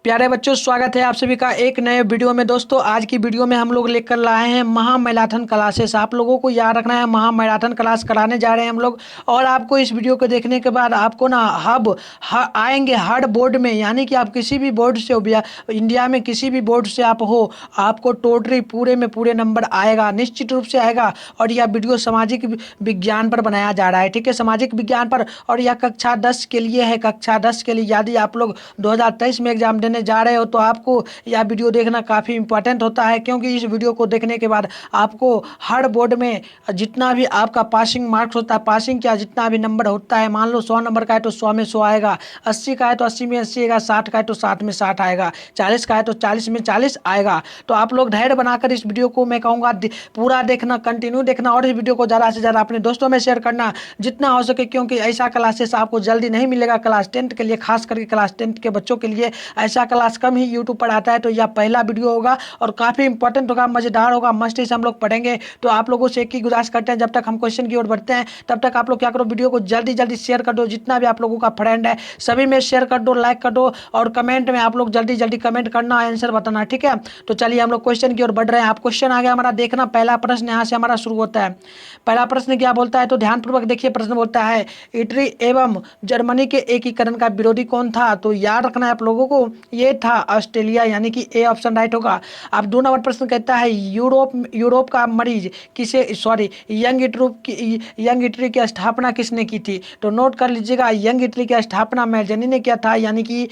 प्यारे बच्चों, स्वागत है आप सभी का एक नए वीडियो में। दोस्तों, आज की वीडियो में हम लोग लेकर लाए हैं महा मैराथन क्लासेस। आप लोगों को याद रखना है, महा मैराथन क्लास कराने जा रहे हैं हम लोग। और आपको इस वीडियो को देखने के बाद आपको ना आएंगे हर बोर्ड में, यानी कि आप किसी भी बोर्ड से हो भैया, इंडिया में किसी भी बोर्ड से आप हो, आपको टोटली पूरे में पूरे नंबर आएगा, निश्चित रूप से आएगा। और यह वीडियो सामाजिक विज्ञान पर बनाया जा रहा है, ठीक है, सामाजिक विज्ञान पर। और यह कक्षा 10 के लिए है, कक्षा 10 के लिए। यदि आप लोग 2023 में एग्जाम देने जा रहे हो तो आपको यह वीडियो देखना काफ़ी इंपॉर्टेंट होता है, क्योंकि इस वीडियो को देखने के बाद आपको हर बोर्ड में जितना भी आपका पासिंग मार्क्स होता है, पासिंग क्या जितना भी नंबर होता है, मान लो 100 नंबर का है तो 100 में 100 आएगा, 80 का है तो 80 में 80 आएगा, 60 का है तो 60 में 60 आएगा, 40 का है तो 40 में 40 आएगा। तो आप लोग धैर्य बनाकर इस वीडियो को मैं कहूँगा पूरा देखना, कंटिन्यू देखना, और इस वीडियो को ज़्यादा से ज़्यादा अपने दोस्तों में शेयर करना जितना हो सके, क्योंकि ऐसा क्लासेस आपको जल्दी नहीं मिलेगा। क्लास 10 के लिए, खास करके क्लास 10 के बच्चों के लिए ऐसा क्लास कम ही यूट्यूब पर आता है। तो यह पहला वीडियो होगा और काफ़ी इंपॉर्टेंट होगा, मज़ेदार होगा, मस्त ही से हम लोग पढ़ेंगे। तो आप लोगों से एक ही गुजारिश करते हैं, जब तक हम क्वेश्चन की ओर बढ़ते हैं तब तक आप लोग क्या करो, वीडियो को जल्दी जल्दी शेयर कर दो। जितना भी आप लोगों का फ्रेंड है सभी में शेयर कर दो, लाइक कर दो, और कमेंट में आप लोग जल्दी जल्दी कमेंट करना, आंसर बताना, ठीक है। तो चलिए हम लोग क्वेश्चन की ओर बढ़ रहे हैं। आप क्वेश्चन आ गया हमारा, देखना पहला प्रश्न यहाँ से हमारा शुरू होता है। पहला प्रश्न क्या बोलता है, तो ध्यानपूर्वक देखिए। प्रश्न बोलता है, इटली एवं जर्मनी के एकीकरण का विरोधी कौन था? तो याद रखना है आप लोगों को, ये था ऑस्ट्रेलिया, यानी कि ए ऑप्शन राइट होगा। अब 2 नंबर प्रश्न कहता है, यूरोप का मरीज किसे, सॉरी, यंग इटली की स्थापना किसने की थी? तो नोट कर लीजिएगा, यंग इटली की स्थापना मैजनी ने किया था, यानी कि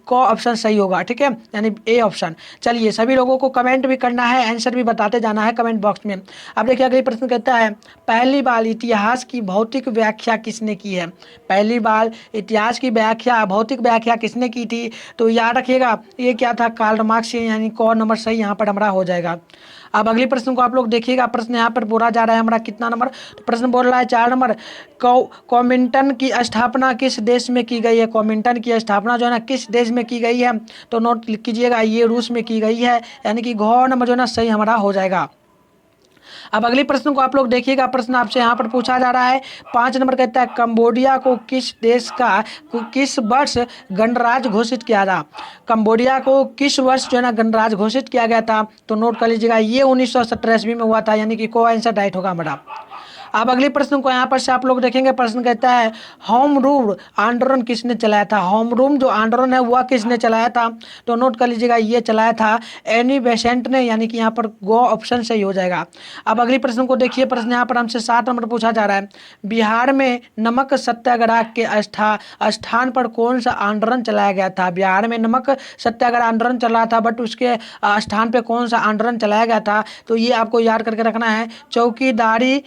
को ऑप्शन सही होगा, ठीक है, यानी ए ऑप्शन। चलिए सभी लोगों को कमेंट भी करना है, आंसर भी बताते जाना है कमेंट बॉक्स में। अब देखिए अगली प्रश्न कहता है, पहली बार इतिहास की भौतिक व्याख्या किसने की है? पहली बार इतिहास की व्याख्या, भौतिक व्याख्या किसने की थी? तो याद रखिएगा ये क्या था, कार्ल मार्क्स, यानी क नंबर सही यहाँ पर हमारा हो जाएगा। अब अगले प्रश्न को आप लोग देखिएगा, प्रश्न यहाँ पर बोला जा रहा है हमारा कितना नंबर, तो प्रश्न बोल रहा है 4 नंबर, कॉमिंटन की स्थापना किस देश में की गई है? कॉमिंटन की स्थापना जो है ना किस देश में की गई है? तो नोट कीजिएगा, ये रूस में की गई है, यानी कि घ नंबर जो है ना सही हमारा हो जाएगा। अब अगले प्रश्न को आप लोग देखिएगा, प्रश्न आपसे यहाँ पर पूछा जा रहा है 5 नंबर कहता है, कंबोडिया को किस देश का किस वर्ष गणराज्य घोषित किया था? कंबोडिया को किस वर्ष जो है ना गणराज्य घोषित किया गया था? तो नोट कर लीजिएगा, ये 1987 में हुआ था, यानी कि को आंसर राइट होगा हमारा। अब अगले प्रश्न को यहाँ पर से आप लोग देखेंगे, प्रश्न कहता है, होम रूल आंदोलन किसने चलाया था? होम रूल जो आंदोलन है वह किसने चलाया था? तो नोट कर लीजिएगा, ये चलाया था एनी बेसेंट ने, यानी कि यहाँ पर गो ऑप्शन सही हो जाएगा। अब अगले प्रश्न को देखिए, प्रश्न यहाँ पर हमसे 7 नंबर पूछा जा रहा है, बिहार में नमक सत्याग्रह के स्थान पर कौन सा आंदोलन चलाया गया था? बिहार में नमक सत्याग्रह आंदोलन चला था, बट उसके स्थान पर कौन सा आंदोलन चलाया गया था? तो ये आपको याद करके रखना है, चौकीदारी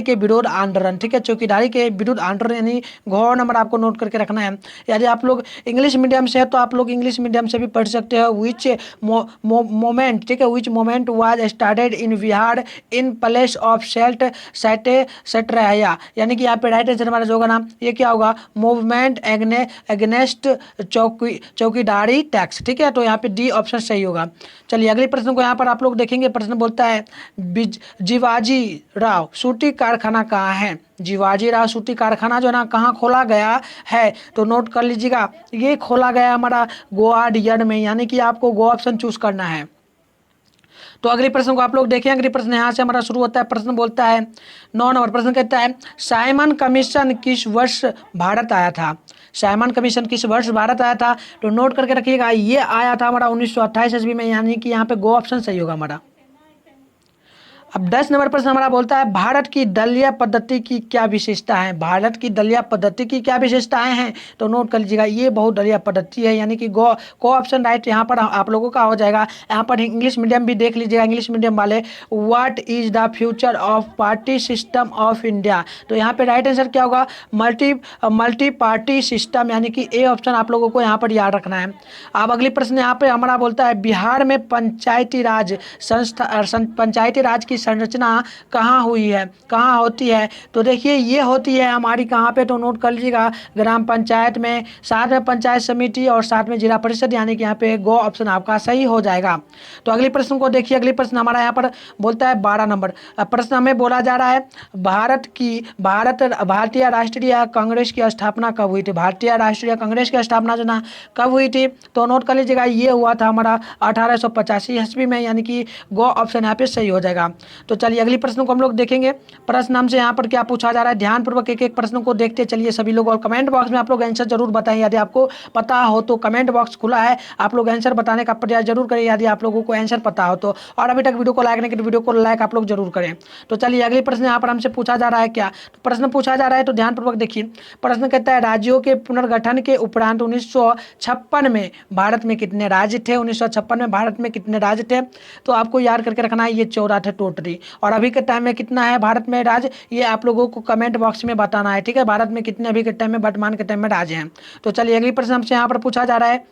के विरोध आंदोलन, ठीक है, चौकीदारी के विरुद्ध आंदोलन, यानी घ नंबर आपको नोट करके रखना है। यदि आप लोग इंग्लिश मीडियम से है तो आप लोग इंग्लिश मीडियम से भी पढ़ सकते हो, विच मोमेंट, ठीक है, which moment was started in Bihar in place of सटरहया, यानी कि यहाँ पे राइट आंसर हमारा जो होगा ना, ये क्या होगा, मूवमेंट एगनेस्ट चौकीदारी टैक्स, ठीक है, तो यहाँ पे डी ऑप्शन सही होगा। चलिए अगले प्रश्न को यहाँ पर आप लोग देखेंगे, प्रश्न बोलता है, जीवाजी राव सूती कारखाना कहाँ है? जीवाजी राव सूती कारखाना जो है ना कहाँ खोला गया है? तो नोट कर लीजिएगा, ये खोला गया हमारा ग्वालियर में, यानी कि आपको गो ऑप्शन चूज करना है। तो अगले प्रश्न को आप लोग देखें, अगले प्रश्न यहाँ से हमारा शुरू होता है, प्रश्न बोलता है 9 नंबर प्रश्न कहता है, साइमन कमीशन किस वर्ष भारत आया था? साइमन कमीशन किस वर्ष भारत आया था? तो नोट करके रखिएगा, ये आया था हमारा 1928 ईस्वी में, यानी कि यहाँ पे गो ऑप्शन सही होगा हमारा। अब 10 नंबर प्रश्न हमारा बोलता है, भारत की दलीय पद्धति की क्या विशेषता है? भारत की दलीय पद्धति की क्या विशेषताएं हैं? तो नोट कर लीजिएगा, ये बहुदलीय पद्धति है, यानी कि को ऑप्शन राइट यहाँ पर आप लोगों का हो जाएगा। यहाँ पर इंग्लिश मीडियम भी देख लीजिएगा, इंग्लिश मीडियम वाले, what is the future of party system of India? तो यहाँ पे राइट आंसर क्या होगा, मल्टी पार्टी सिस्टम, यानी कि ए ऑप्शन आप लोगों को यहाँ पर याद रखना है। अब अगली प्रश्न यहाँ पे हमारा बोलता है, बिहार में पंचायती राज की संरचना कहाँ हुई है, कहाँ होती है? तो देखिए ये होती है हमारी कहाँ पे, तो नोट कर लीजिएगा, ग्राम पंचायत में, साथ में पंचायत समिति और साथ में जिला परिषद, यानी कि यहाँ पे गो ऑप्शन आपका सही हो जाएगा। तो अगली प्रश्न को देखिए, अगली प्रश्न हमारा यहाँ पर बोलता है 12 नंबर। प्रश्न हमें बोला जा रहा है भारतीय राष्ट्रीय कांग्रेस की स्थापना कब हुई थी? भारतीय राष्ट्रीय कांग्रेस की स्थापना जो ना कब हुई थी? तो नोट कर लीजिएगा, ये हुआ था हमारा 1885 ईस्वी में, यानी कि गो ऑप्शन यहाँ पे सही हो जाएगा। तो चलिए अगली प्रश्न को हम लोग देखेंगे। प्रश्न हमसे यहाँ पर क्या पूछा जा रहा है, ध्यानपूर्वक एक एक प्रश्न को देखते चलिए सभी लोग, और कमेंट बॉक्स में आप लोग आंसर जरूर बताएं। यदि आपको पता हो तो कमेंट बॉक्स खुला है, आप लोग आंसर बताने का प्रयास जरूर करें यदि आप लोगों को आंसर पता हो तो। और अभी तक वीडियो को लाइक नहीं किया, वीडियो को लाइक आप लोग जरूर करें। तो चलिए अगली प्रश्न यहाँ पर हमसे पूछा जा रहा है क्या, तो प्रश्न पूछा जा रहा है तो ध्यानपूर्वक देखिए। प्रश्न कहता है राज्यों के पुनर्गठन के उपरांत 1956 में भारत में कितने राज्य थे? 1956 में भारत में कितने राज्य थे? तो आपको याद करके रखना है, ये 14 थे टोटली। और अभी के टाइम में कितना है भारत में राज्य, ये आप लोगों को कमेंट बॉक्स में बताना है, ठीक है? भारत में कितने अभी के टाइम में, वर्तमान के टाइम में राज्य हैं। तो चलिए अगली प्रश्न हमसे यहाँ पर पूछा जा रहा है,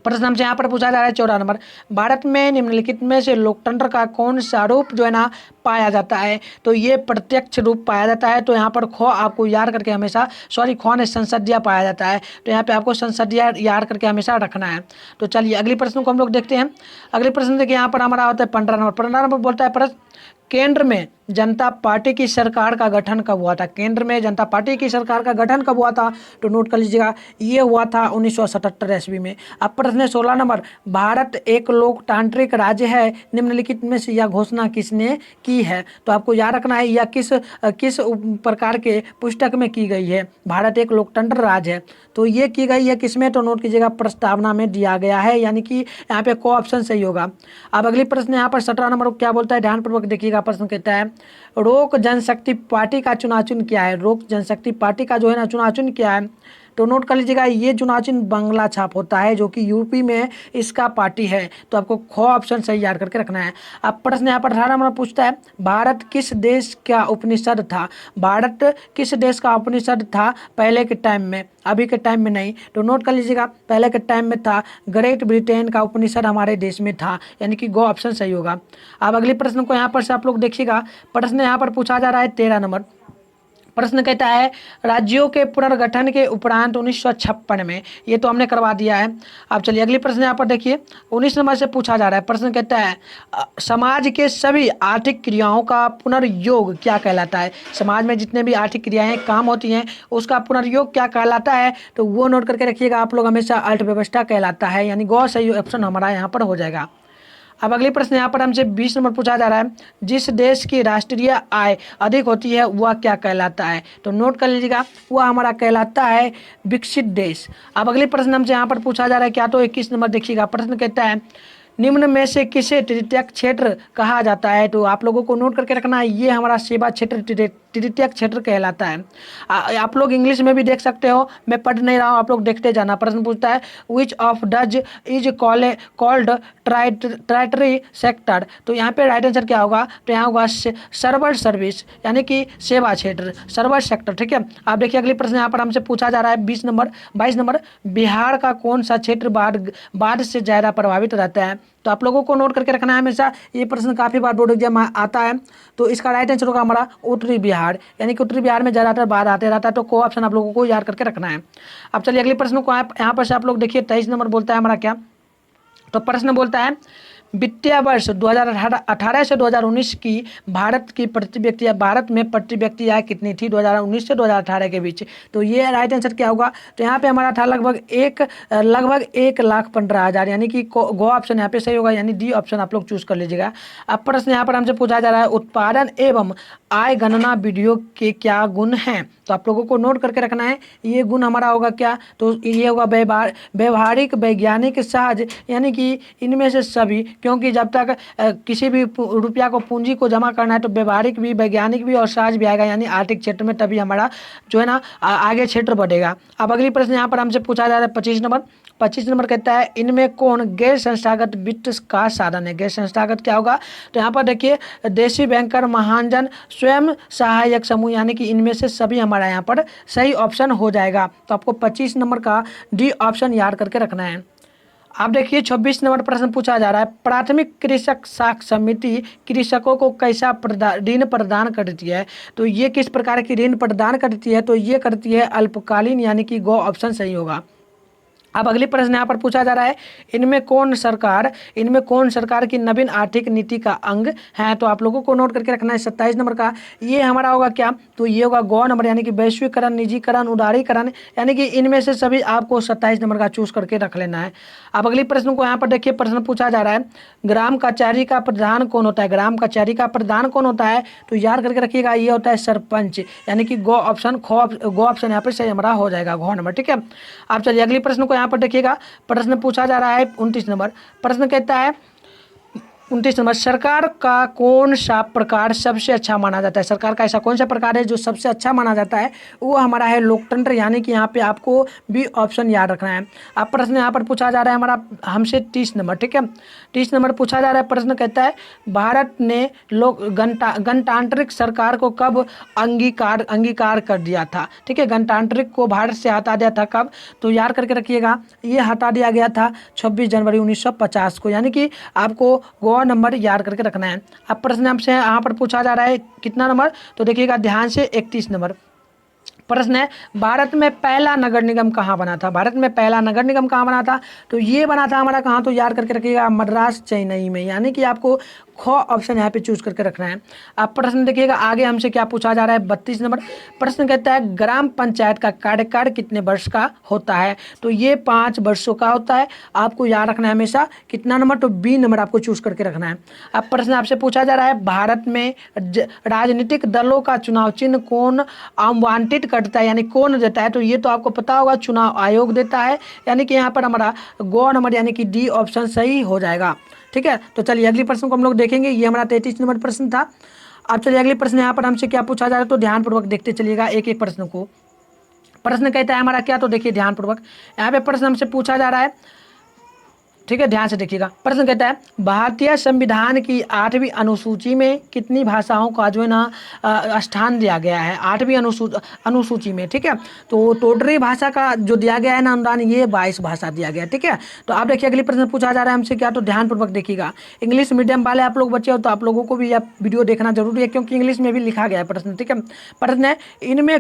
प्रश्न हमसे यहाँ पर पूछा जा रहा है 14 नंबर। भारत में निम्नलिखित में से लोकतंत्र का कौन सा रूप जो है ना पाया जाता है? तो ये प्रत्यक्ष रूप पाया जाता है। तो यहाँ पर खो आपको याद करके हमेशा, खो ने संसदीय पाया जाता है, तो यहाँ पे आपको संसदीय याद करके हमेशा रखना है। तो चलिए अगली प्रश्न को हम लोग देखते हैं। अगले प्रश्न देखिए, यहाँ पर हमारा होता है 15 नंबर। 15 नंबर बोलता है प्रश्न, केंद्र में जनता पार्टी की सरकार का गठन कब हुआ था? केंद्र में जनता पार्टी की सरकार का गठन कब हुआ था? तो नोट कर लीजिएगा, ये हुआ था 1977 ईस्वी में। अब प्रश्न है 16 नंबर, भारत एक लोकतांत्रिक राज्य है, निम्नलिखित में से यह घोषणा किसने की है? तो आपको याद रखना है, यह किस प्रकार के पुस्तक में की गई है? भारत एक लोकतंत्र राज्य है, तो ये की गई है किसमें? तो नोट कीजिएगा, प्रस्तावना में दिया गया है, यानी कि यहाँ पे को ऑप्शन सही होगा। अब अगली प्रश्न यहाँ पर 17 नंबर क्या बोलता है, ध्यानपूर्वक देखिएगा। प्रश्न कहता है लोक जनशक्ति पार्टी का चुनाव क्या है? लोक जनशक्ति पार्टी का जो है ना चुनाव क्या है? तो नोट कर लीजिएगा, ये चुनाव बंगला छाप होता है, जो कि यूपी में इसका पार्टी है। तो आपको खो ऑप्शन सही याद करके रखना है। अब प्रश्न यहाँ पर 18 नंबर पूछता है, भारत किस देश का उपनिषद था? भारत किस देश का उपनिषद था पहले के टाइम में, अभी के टाइम में नहीं? तो नोट कर लीजिएगा, पहले के टाइम में था ग्रेट ब्रिटेन का उपनिषद हमारे देश में था, यानी कि गो ऑप्शन सही होगा। अब अगले प्रश्न को यहाँ पर से आप लोग देखिएगा। प्रश्न यहाँ पर पूछा जा रहा है 13 नंबर। प्रश्न कहता है राज्यों के पुनर्गठन के उपरांत 1956 में, ये तो हमने करवा दिया है। अब चलिए अगली प्रश्न यहाँ पर देखिए, 19 नंबर से पूछा जा रहा है। प्रश्न कहता है समाज के सभी आर्थिक क्रियाओं का पुनर्योग क्या कहलाता है? समाज में जितने भी आर्थिक क्रियाएं काम होती हैं उसका पुनर्योग क्या कहलाता है? तो वो नोट करके रखिएगा आप लोग, हमेशा अर्थव्यवस्था कहलाता है, यानी गौ सही ऑप्शन हमारा यहाँ पर हो जाएगा। अब अगली प्रश्न यहाँ पर हमसे 20 नंबर पूछा जा रहा है, जिस देश की राष्ट्रीय आय अधिक होती है वह क्या कहलाता है? तो नोट कर लीजिएगा, वह हमारा कहलाता है विकसित देश। अब अगले प्रश्न हमसे यहाँ पर पूछा जा रहा है क्या, तो 21 नंबर देखिएगा। प्रश्न कहता है निम्न में से किसे तृतीयक क्षेत्र कहा जाता है? तो आप लोगों को नोट करके रखना है, ये हमारा सेवा क्षेत्र तृतीयक क्षेत्र कहलाता है। आप लोग इंग्लिश में भी देख सकते हो, मैं पढ़ नहीं रहा हूँ, आप लोग देखते जाना। प्रश्न पूछता है which of those is called tertiary sector? तो यहाँ पे राइट आंसर क्या होगा? तो यहाँ होगा सर्वर सर्विस, यानी कि सेवा क्षेत्र, सर्वर सेक्टर, ठीक है। आप देखिए अगले प्रश्न यहाँ पर हमसे पूछा जा रहा है 22 नंबर, बिहार का कौन सा क्षेत्र बाढ़ से ज़्यादा प्रभावित रहता है? तो आप लोगों को नोट करके रखना है हमेशा, ये प्रश्न काफ़ी बार बोर्ड एग्जाम आता है। तो इसका राइट आंसर होगा हमारा उत्तरी बिहार, यानी कि उत्तरी बिहार में ज़्यादातर बाढ़ आते रहता है, तो को ऑप्शन आप लोगों को याद करके रखना है। अब चलिए अगले प्रश्न को यहाँ पर से आप लोग देखिए, 23 नंबर बोलता है हमारा क्या, तो प्रश्न बोलता है वित्तीय वर्ष 2018 से 2019 की भारत में प्रति व्यक्ति आय कितनी थी 2019 से 2018 के बीच? तो ये राइट आंसर क्या होगा? तो यहाँ पे हमारा था लगभग 1,15,000, यानी कि गो ऑप्शन यहाँ पे सही होगा, यानी डी ऑप्शन आप लोग चूज कर लीजिएगा। अब प्रश्न यहाँ पर हमसे पूछा जा रहा है उत्पादन एवं आय गणना वीडियो के क्या गुण हैं? तो आप लोगों को नोट करके रखना है, ये गुण हमारा होगा क्या? तो ये होगा व्यवहारिक, वैज्ञानिक, सहज, यानी कि इनमें से सभी, क्योंकि जब तक किसी भी रुपया को, पूंजी को जमा करना है तो व्यवहारिक भी, वैज्ञानिक भी और सहज भी आएगा, यानी आर्थिक क्षेत्र में, तभी हमारा जो है ना आगे क्षेत्र बढ़ेगा। अब अगली प्रश्न यहाँ पर हमसे पूछा जा रहा है 25 नंबर कहता है इनमें कौन गैर संस्थागत वित्त का साधन है? गैर संस्थागत क्या होगा? तो यहाँ पर देखिए देशी बैंकर, महाजन, स्वयं सहायक समूह, यानी कि इनमें से सभी हमारा यहाँ पर सही ऑप्शन हो जाएगा। तो आपको 25 नंबर का डी ऑप्शन याद करके रखना है। आप देखिए 26 नंबर प्रश्न पूछा जा रहा है, प्राथमिक कृषक साख समिति कृषकों को कैसा ऋण प्रदान करती है। तो ये किस प्रकार की ऋण प्रदान करती है, तो ये करती है अल्पकालीन, यानी कि गो ऑप्शन सही होगा। अब अगली प्रश्न यहाँ पर पूछा जा रहा है, इनमें कौन सरकार की नवीन आर्थिक नीति का अंग है। तो आप लोगों को नोट करके रखना है 27 नंबर का, ये हमारा होगा क्या, तो ये होगा गौ नंबर, यानी कि वैश्वीकरण, निजीकरण, उदारीकरण, यानी कि इनमें से सभी आपको 27 नंबर का चूज करके रख लेना है। अब अगली प्रश्न को यहाँ पर देखिए, प्रश्न पूछा जा रहा है, ग्राम कचहरी का प्रधान कौन होता है। ग्राम कचहरी का प्रधान कौन होता है, तो याद करके रखिएगा, ये होता है सरपंच, यानी कि गो ऑप्शन यहाँ पर सही हमारा हो जाएगा, गौ नंबर। ठीक है, आप चलिए अगली प्रश्न को यहाँ पर देखिएगा, प्रश्न पूछा जा रहा है 29 नंबर। प्रश्न कहता है 29 नंबर, सरकार का कौन सा प्रकार सबसे अच्छा माना जाता है। सरकार का ऐसा कौन सा प्रकार है जो सबसे अच्छा माना जाता है, वो हमारा है लोकतंत्र, यानी कि यहाँ पे आपको बी ऑप्शन याद रखना है। अब प्रश्न यहाँ पर पूछा जा रहा है हमारा हमसे 30 नंबर। ठीक है, 30 नंबर पूछा जा रहा है, प्रश्न कहता है, भारत ने गणतांत्रिक सरकार को कब अंगीकार कर दिया था। ठीक है, गणतांत्रिक को भारत से हटा दिया था कब, तो याद करके रखिएगा, ये हटा दिया गया था 26 जनवरी 1950 को, यानी कि आपको गो नंबर याद करके रखना है। अब प्रश्न आपसे यहाँ पर पूछा जा रहा है कितना नंबर, तो देखिएगा ध्यान से 31 नंबर। प्रश्न है, भारत में पहला नगर निगम कहाँ बना था। भारत में पहला नगर निगम कहाँ बना था, तो ये बना था हमारा कहाँ, तो याद करके रखिएगा मद्रास चेन्नई में, यानी कि आपको ख ऑप्शन यहाँ पे चूज करके रखना है। अब प्रश्न देखिएगा आगे हमसे क्या पूछा जा रहा है 32 नंबर। प्रश्न कहता है, ग्राम पंचायत का कार्यकाल कितने वर्ष का होता है, तो ये 5 वर्षों का होता है। आपको याद रखना है हमेशा कितना नंबर, तो बी नंबर आपको चूज करके रखना है। अब प्रश्न आपसे पूछा जा रहा है, भारत में राजनीतिक दलों का चुनाव चिन्ह कौन आवंटित करता है, यानी कौन देता है, तो ये तो आपको पता होगा, चुनाव आयोग देता है, यानी कि यहाँ पर हमारा गो नंबर यानी कि डी ऑप्शन सही हो जाएगा। ठीक है, तो चलिए अगली प्रश्न को हम लोग देखेंगे, ये हमारा 33 नंबर प्रश्न था। अब चलिए अगले प्रश्न यहाँ पर हमसे क्या पूछा जा रहा है, तो ध्यानपूर्वक देखते चलिएगा एक एक प्रश्न को। प्रश्न कहता है हमारा क्या, तो देखिए ध्यानपूर्वक यहाँ पे प्रश्न हमसे पूछा जा रहा है। ठीक है, ध्यान से देखिएगा, प्रश्न कहता है, भारतीय संविधान की 8वीं अनुसूची में कितनी भाषाओं का जो है ना स्थान दिया गया है। 8वीं अनुसूची में, ठीक है, तो टोटरी भाषा का जो दिया गया है ना अनुदान, ये 22 भाषा दिया गया है। ठीक है, तो आप देखिए अगली प्रश्न पूछा जा रहा है हमसे क्या, तो ध्यानपूर्वक देखिएगा। इंग्लिश मीडियम वाले आप लोग बच्चे हो तो आप लोगों को भी यह वीडियो देखना जरूरी है, क्योंकि इंग्लिश में भी लिखा गया है प्रश्न। ठीक है, प्रश्न है, इनमें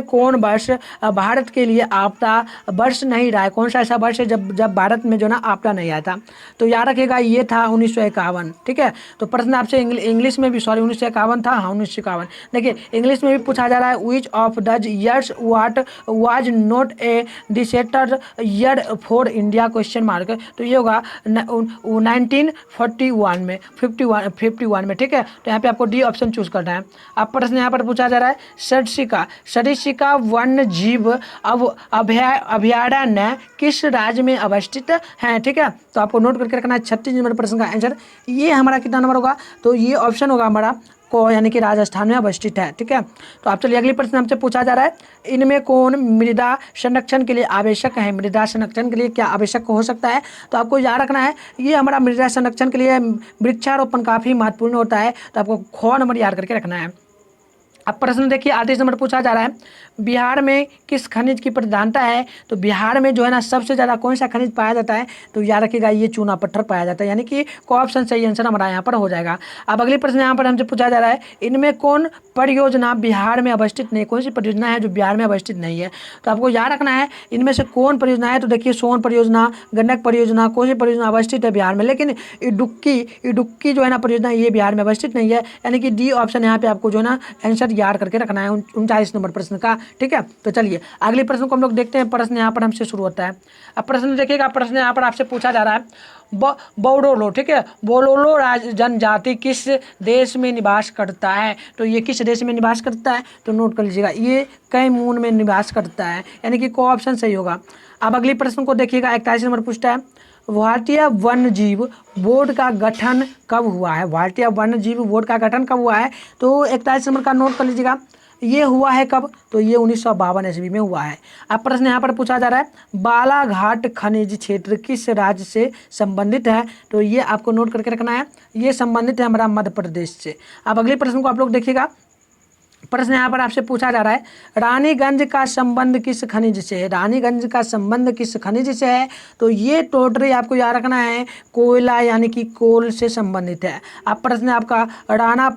कौन वर्ष भारत के लिए आपदा वर्ष नहीं रहा है। कौन सा ऐसा वर्ष है जब भारत में जो ना आपदा नहीं आया था, तो याद रखिएगा ये था 1951। ठीक है, तो प्रश्न आपसे इंग्लिश में भी 1951 था, हाँ 1951। देखिए इंग्लिश में भी पूछा जा रहा है, which of the years what was not a disaster year for India, question mark, तो ये होगा 1941 में 51 में। ठीक है, तो यहाँ पे आपको डी ऑप्शन चूज करना है। अब प्रश्न यहाँ पर पूछा जा रहा है, सरिस्का वन्य जीव अभयारण्य किस राज्य में अवस्थित है। ठीक है, तो आपको नोट करके रखना है 36 नंबर प्रश्न का आंसर, ये हमारा कितना नंबर होगा, तो ये ऑप्शन होगा हमारा को, यानी कि राजस्थान में अवस्थित है। ठीक है, तो आप चलिए अगली प्रश्न हमसे पूछा जा रहा है, इनमें कौन मृदा संरक्षण के लिए आवश्यक है। मृदा संरक्षण के लिए क्या आवश्यक हो सकता है, तो आपको याद रखना है, ये हमारा मृदा संरक्षण के लिए वृक्षारोपण काफ़ी महत्वपूर्ण होता है, तो आपको ख नंबर याद करके रखना है। अब प्रश्न देखिए 38 नंबर पूछा जा रहा है, बिहार में किस खनिज की प्रधानता है, तो बिहार में जो है ना सबसे ज़्यादा कौन सा खनिज पाया जाता है, तो याद रखिएगा ये चूना पत्थर पाया जाता है, यानी कि को ऑप्शन सही आंसर हमारा यहाँ पर हो जाएगा। अब अगले प्रश्न यहाँ पर हमसे पूछा जा रहा है, इनमें कौन परियोजना बिहार में अवस्थित नहीं, कौन सी परियोजना है जो बिहार में अवस्थित नहीं है, तो आपको याद रखना है इनमें से कौन परियोजना है, तो देखिए सोन परियोजना, गंडक परियोजना, कौन सी परियोजना अवस्थित है बिहार में, लेकिन इडुक्की जो है ना परियोजना, ये बिहार में अवस्थित नहीं है, यानी कि डी ऑप्शन यहाँ पे आपको जो है ना आंसर याद करके रखना है 39 नंबर प्रश्न का। ठीक है, तो चलिए अगले प्रश्न को हम लोग देखते हैं। प्रश्न यहाँ पर हमसे शुरू होता है। अब प्रश्न देखिएगा, प्रश्न यहाँ पर आपसे पूछा जा रहा है, बोडोलो, ठीक है, बोलोलो जनजाति किस देश में निवास करता है, तो ये किस देश में निवास करता है, तो नोट कर लीजिएगा, ये कैमून में निवास करता है, यानी कि को ऑप्शन सही होगा। अब अगले प्रश्न को देखिएगा, 41 नंबर पूछता है, भारतीय वन्य जीव बोर्ड का गठन कब हुआ है। भारतीय वन्य जीव बोर्ड का गठन कब हुआ है, तो 41 नंबर का नोट कर लीजिएगा, ये हुआ है कब, तो ये 1952 ईस्वी में हुआ है। अब प्रश्न यहाँ पर पूछा जा रहा है, बालाघाट खनिज क्षेत्र किस राज्य से संबंधित है, तो ये आपको नोट करके रखना है, ये संबंधित है हमारा मध्य प्रदेश से। अब अगले प्रश्न को आप लोग देखिएगा, प्रश्न यहाँ पर आपसे पूछा जा रहा है, रानीगंज का संबंध किस खनिज से है? रानीगंज का संबंध किस खनिज से है? तो ये टोटली आपको याद रखना है, कोयला यानी कि कोल से संबंधित है। अब प्रश्न है आपका, राणा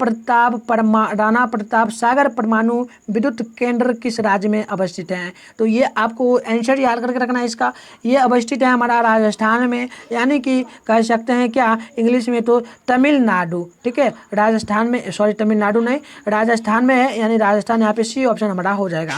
प्रताप सागर परमाणु विद्युत केंद्र किस राज्य में अवस्थित है? तो ये आपको आंसर याद करके रखना है इसका। ये अवस्थित है हमारा राजस्थान में, यानी कि कह सकते हैं क्या इंग्लिश में तो तमिलनाडु। ठीक है, राजस्थान में, सॉरी तमिलनाडु नहीं, राजस्थान में है, यानी राजस्थान यहाँ पे सी ऑप्शन हमारा हो जाएगा।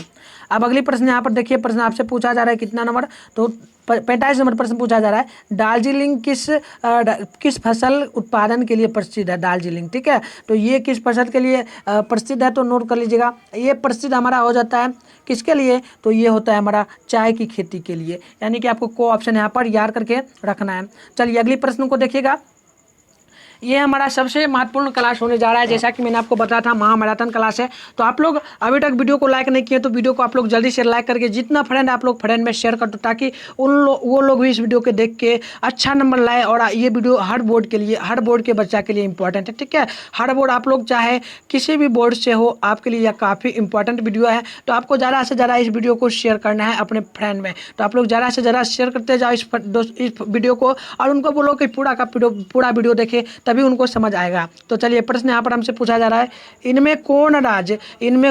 अब अगली प्रश्न यहाँ पर देखिए, प्रश्न आपसे पूछा जा रहा है कितना नंबर, तो 45 नंबर प्रश्न पूछा जा रहा है, दार्जिलिंग किस फसल उत्पादन के लिए प्रसिद्ध है? दार्जिलिंग, ठीक है, तो ये किस फसल के लिए प्रसिद्ध है? तो नोट कर लीजिएगा, ये प्रसिद्ध हमारा हो जाता है किसके लिए? तो ये होता है हमारा चाय की खेती के लिए, यानी कि आपको को ऑप्शन यहाँ पर याद करके रखना है। चलिए अगली प्रश्न को देखिएगा, ये हमारा सबसे महत्वपूर्ण क्लास होने जा रहा है, जैसा कि मैंने आपको बताया था महामैराथन क्लास है। तो आप लोग अभी तक वीडियो को लाइक नहीं किए तो वीडियो को आप लोग जल्दी से लाइक करके जितना फ्रेंड आप लोग फ्रेंड में शेयर कर दो, ताकि वो लोग भी इस वीडियो के देख के अच्छा नंबर लाए। और ये वीडियो हर बोर्ड के लिए, हर बोर्ड के बच्चा के लिए इंपॉर्टेंट है। ठीक है, हर बोर्ड आप लोग चाहे किसी भी बोर्ड से हो, आपके लिए यह काफ़ी इंपॉर्टेंट वीडियो है। तो आपको ज़्यादा से ज़्यादा इस वीडियो को शेयर करना है अपने फ्रेंड में। तो आप लोग ज़्यादा से ज़्यादा शेयर करते जाओ इस वीडियो को, और उनको बोलो कि पूरा वीडियो देखे, तभी उनको समझ आएगा। तो चलिए प्रश्न यहाँ पर हमसे पूछा जा रहा है, इनमें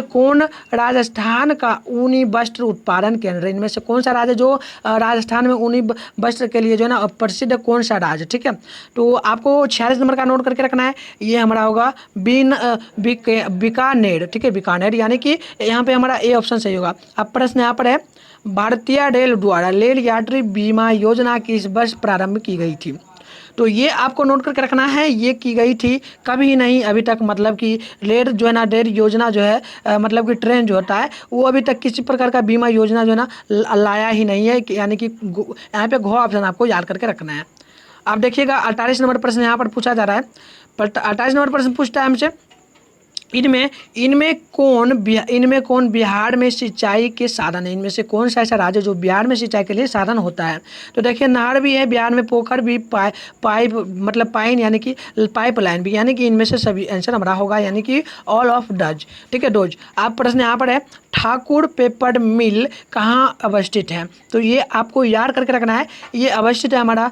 कौन राजस्थान का ऊनी वस्त्र उत्पादन केंद्र? इनमें से कौन सा राज्य जो राजस्थान में ऊनी वस्त्र के लिए जो है ना प्रसिद्ध, कौन सा राज्य? ठीक है, तो आपको 46 नंबर का नोट करके रखना है, ये हमारा होगा बीकानेर। ठीक है, बीकानेर, यानी कि यहाँ पे हमारा ए ऑप्शन सही होगा। अब प्रश्न यहाँ पर है, भारतीय रेल द्वारा रेल यात्री बीमा योजना किस वर्ष प्रारंभ की गई थी? तो ये आपको नोट करके रखना है, ये की गई थी कभी नहीं अभी तक, मतलब कि रेल जो है ना, रेल योजना जो है मतलब कि ट्रेन जो होता है वो अभी तक किसी प्रकार का बीमा योजना जो है ना लाया ही नहीं है, यानी कि यहाँ पे घ ऑप्शन आपको याद करके रखना है। आप देखिएगा 48 नंबर प्रश्न यहाँ पर पूछा जा रहा है, 28 नंबर प्रश्न पूछता है हमसे, इनमें कौन बिहार में सिंचाई के साधन है? इनमें से कौन सा ऐसा राज्य जो बिहार में सिंचाई के लिए साधन होता है? तो देखिए, नहर भी है बिहार में, पोखर भी, पाइप मतलब पाइन यानी कि पाइपलाइन भी, यानी कि इनमें से सभी आंसर हमारा होगा, यानी कि ऑल ऑफ डज। ठीक है, डोज। आप प्रश्न यहाँ पर है, ठाकुर पेपर मिल कहाँ अवस्थित है? तो ये आपको याद करके रखना है, ये अवस्थित है हमारा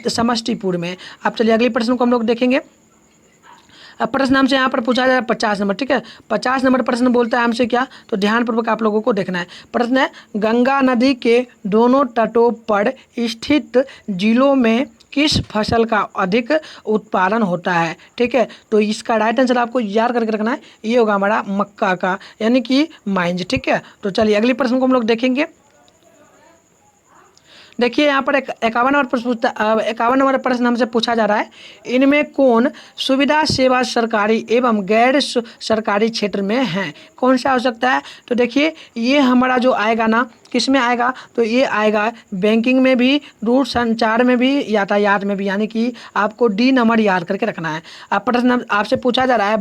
समस्तीपुर में। अब चलिए अगले प्रश्न को हम लोग देखेंगे। अब प्रश्न हमसे यहाँ पर पूछा जाए 50 नंबर। ठीक है, 50 नंबर प्रश्न बोलता है हमसे क्या, तो ध्यानपूर्वक आप लोगों को देखना है। प्रश्न है, गंगा नदी के दोनों तटों पर स्थित जिलों में किस फसल का अधिक उत्पादन होता है? ठीक है, तो इसका राइट आंसर आपको याद करके रखना है, ये होगा हमारा मक्का का, यानी कि माइंज। ठीक है, तो चलिए अगले प्रश्न को हम लोग देखेंगे। देखिए यहाँ पर 51 नंबर प्रश्न हमसे पूछा जा रहा है, इनमें कौन सुविधा सेवा सरकारी एवं गैर सरकारी क्षेत्र में है? कौन सा हो सकता है? तो देखिए, ये हमारा जो आएगा ना, किस में आएगा? तो ये आएगा बैंकिंग में भी, दूर संचार में भी, यातायात में भी, यानी कि आपको डी नंबर याद करके रखना है। अब प्रश्न आपसे पूछा जा रहा है,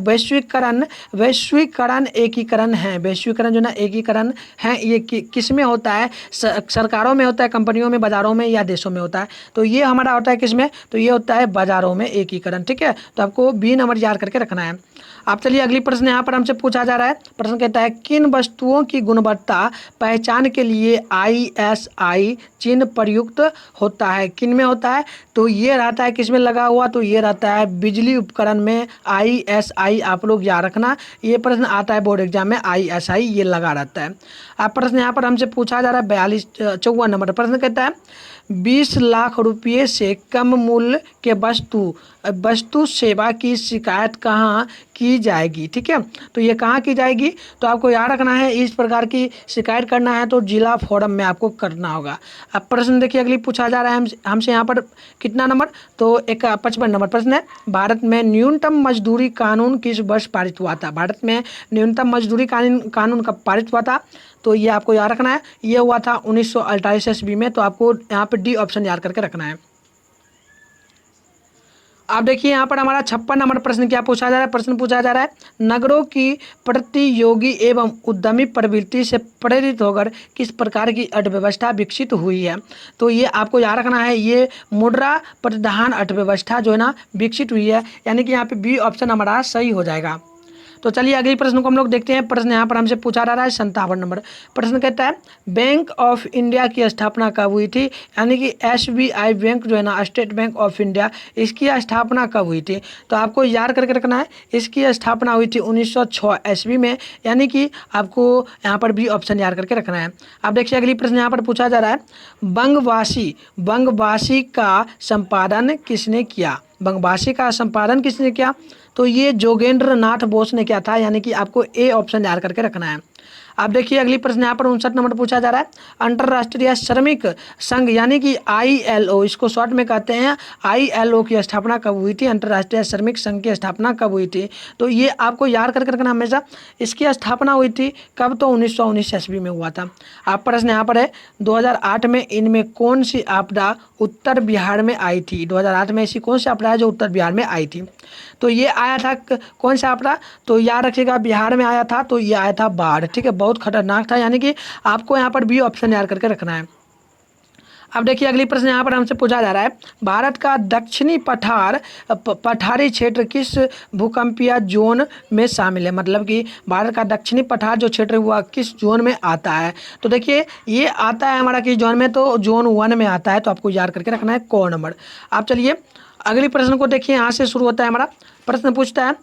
वैश्वीकरण एकीकरण है, वैश्वीकरण जो ना एकीकरण है, ये किस में होता है? सरकारों में होता है, कंपनियों में, बाजारों में, या देशों में होता है? तो ये हमारा होता है किस में? तो ये होता है बाजारों में एकीकरण। ठीक है, तो आपको बी नंबर याद करके रखना है। आप चलिए अगली प्रश्न यहाँ पर हमसे पूछा जा रहा है, प्रश्न कहता है, किन वस्तुओं की गुणवत्ता पहचान के लिए ISI चिन्ह प्रयुक्त होता है? किन में होता है? तो ये रहता है किस में लगा हुआ? तो ये रहता है बिजली उपकरण में, ISI आप लोग याद रखना, ये प्रश्न आता है बोर्ड एग्जाम में, ISI ये लगा रहता है। आप प्रश्न यहाँ पर हमसे पूछा जा रहा है 54 नंबर प्रश्न कहता है, 20 लाख रुपये से कम मूल्य के वस्तु सेवा की शिकायत कहाँ की जाएगी? ठीक है, तो ये कहाँ की जाएगी? तो आपको याद रखना है, इस प्रकार की शिकायत करना है तो जिला फोरम में आपको करना होगा। अब प्रश्न देखिए अगली पूछा जा रहा है हमसे यहाँ पर कितना नंबर? तो 55 नंबर प्रश्न है, भारत में न्यूनतम मजदूरी कानून किस वर्ष पारित हुआ था? भारत में न्यूनतम मजदूरी कानून कब पारित हुआ था? तो ये आपको याद रखना है, ये हुआ था 1948 ईस्वी में। तो आपको यहाँ पर डी ऑप्शन याद करके रखना है। आप देखिए यहाँ पर हमारा 56 नंबर प्रश्न क्या पूछा जा रहा है? प्रश्न पूछा जा रहा है, नगरों की प्रतियोगी एवं उद्यमी प्रवृत्ति से प्रेरित होकर किस प्रकार की अर्थव्यवस्था विकसित हुई है? तो ये आपको याद रखना है, ये मुद्रा प्रधान अर्थव्यवस्था जो है ना विकसित हुई है, यानी कि यहाँ पे बी ऑप्शन हमारा सही हो जाएगा। तो चलिए अगली प्रश्न को हम लोग देखते हैं। प्रश्न यहाँ पर हमसे पूछा जा रहा है 57 नंबर। प्रश्न कहता है बैंक ऑफ इंडिया की स्थापना कब हुई थी, यानी कि SBI बैंक जो है ना, स्टेट बैंक ऑफ इंडिया, इसकी स्थापना कब हुई थी। तो आपको याद करके रखना है, इसकी स्थापना हुई थी 1906 ईस्वी में, यानी कि आपको यहाँ पर भी ऑप्शन याद करके रखना है। अब देखिए अगली प्रश्न यहाँ पर पूछा जा रहा है बंगवासी का संपादन किसने किया। बंगवासी का संपादन किसने किया, तो ये जोगेंद्र नाथ बोस ने किया था, यानी कि आपको ए ऑप्शन याद करके रखना है। अब देखिए अगली प्रश्न यहाँ पर 59 नंबर पूछा जा रहा है अंतर्राष्ट्रीय श्रमिक संघ यानी कि ILO, इसको शॉर्ट में कहते हैं, ILO की स्थापना कब हुई थी, अंतर्राष्ट्रीय श्रमिक संघ की स्थापना कब हुई थी। तो ये आपको याद करके रखना हमेशा, इसकी स्थापना हुई थी कब, तो 1919 ईस्वी में हुआ था। आप प्रश्न यहाँ पर है 2008 में इनमें कौन सी आपदा उत्तर बिहार में आई थी। 2008 में ऐसी कौन सी आपदा है जो उत्तर बिहार में आई थी। तो ये आया था कौन सा आपदा, तो याद रखिएगा बिहार में आया था, तो ये आया था बाढ़। ठीक है, बहुत खतरनाक था, यानी कि आपको यहाँ पर बी ऑप्शन याद करके रखना है। अब देखिए अगली प्रश्न यहाँ पर हमसे पूछा जा रहा है भारत का दक्षिणी पठारी क्षेत्र किस भूकंपीय जोन में शामिल है, मतलब कि भारत का दक्षिणी पठार जो क्षेत्र हुआ किस जोन में आता है। तो देखिए ये आता है हमारा किस जोन में, तो जोन 1 में आता है, तो आपको याद करके रखना है क नंबर। आप चलिए अगली प्रश्न को देखिए, यहाँ से शुरू होता है हमारा प्रश्न। पूछता है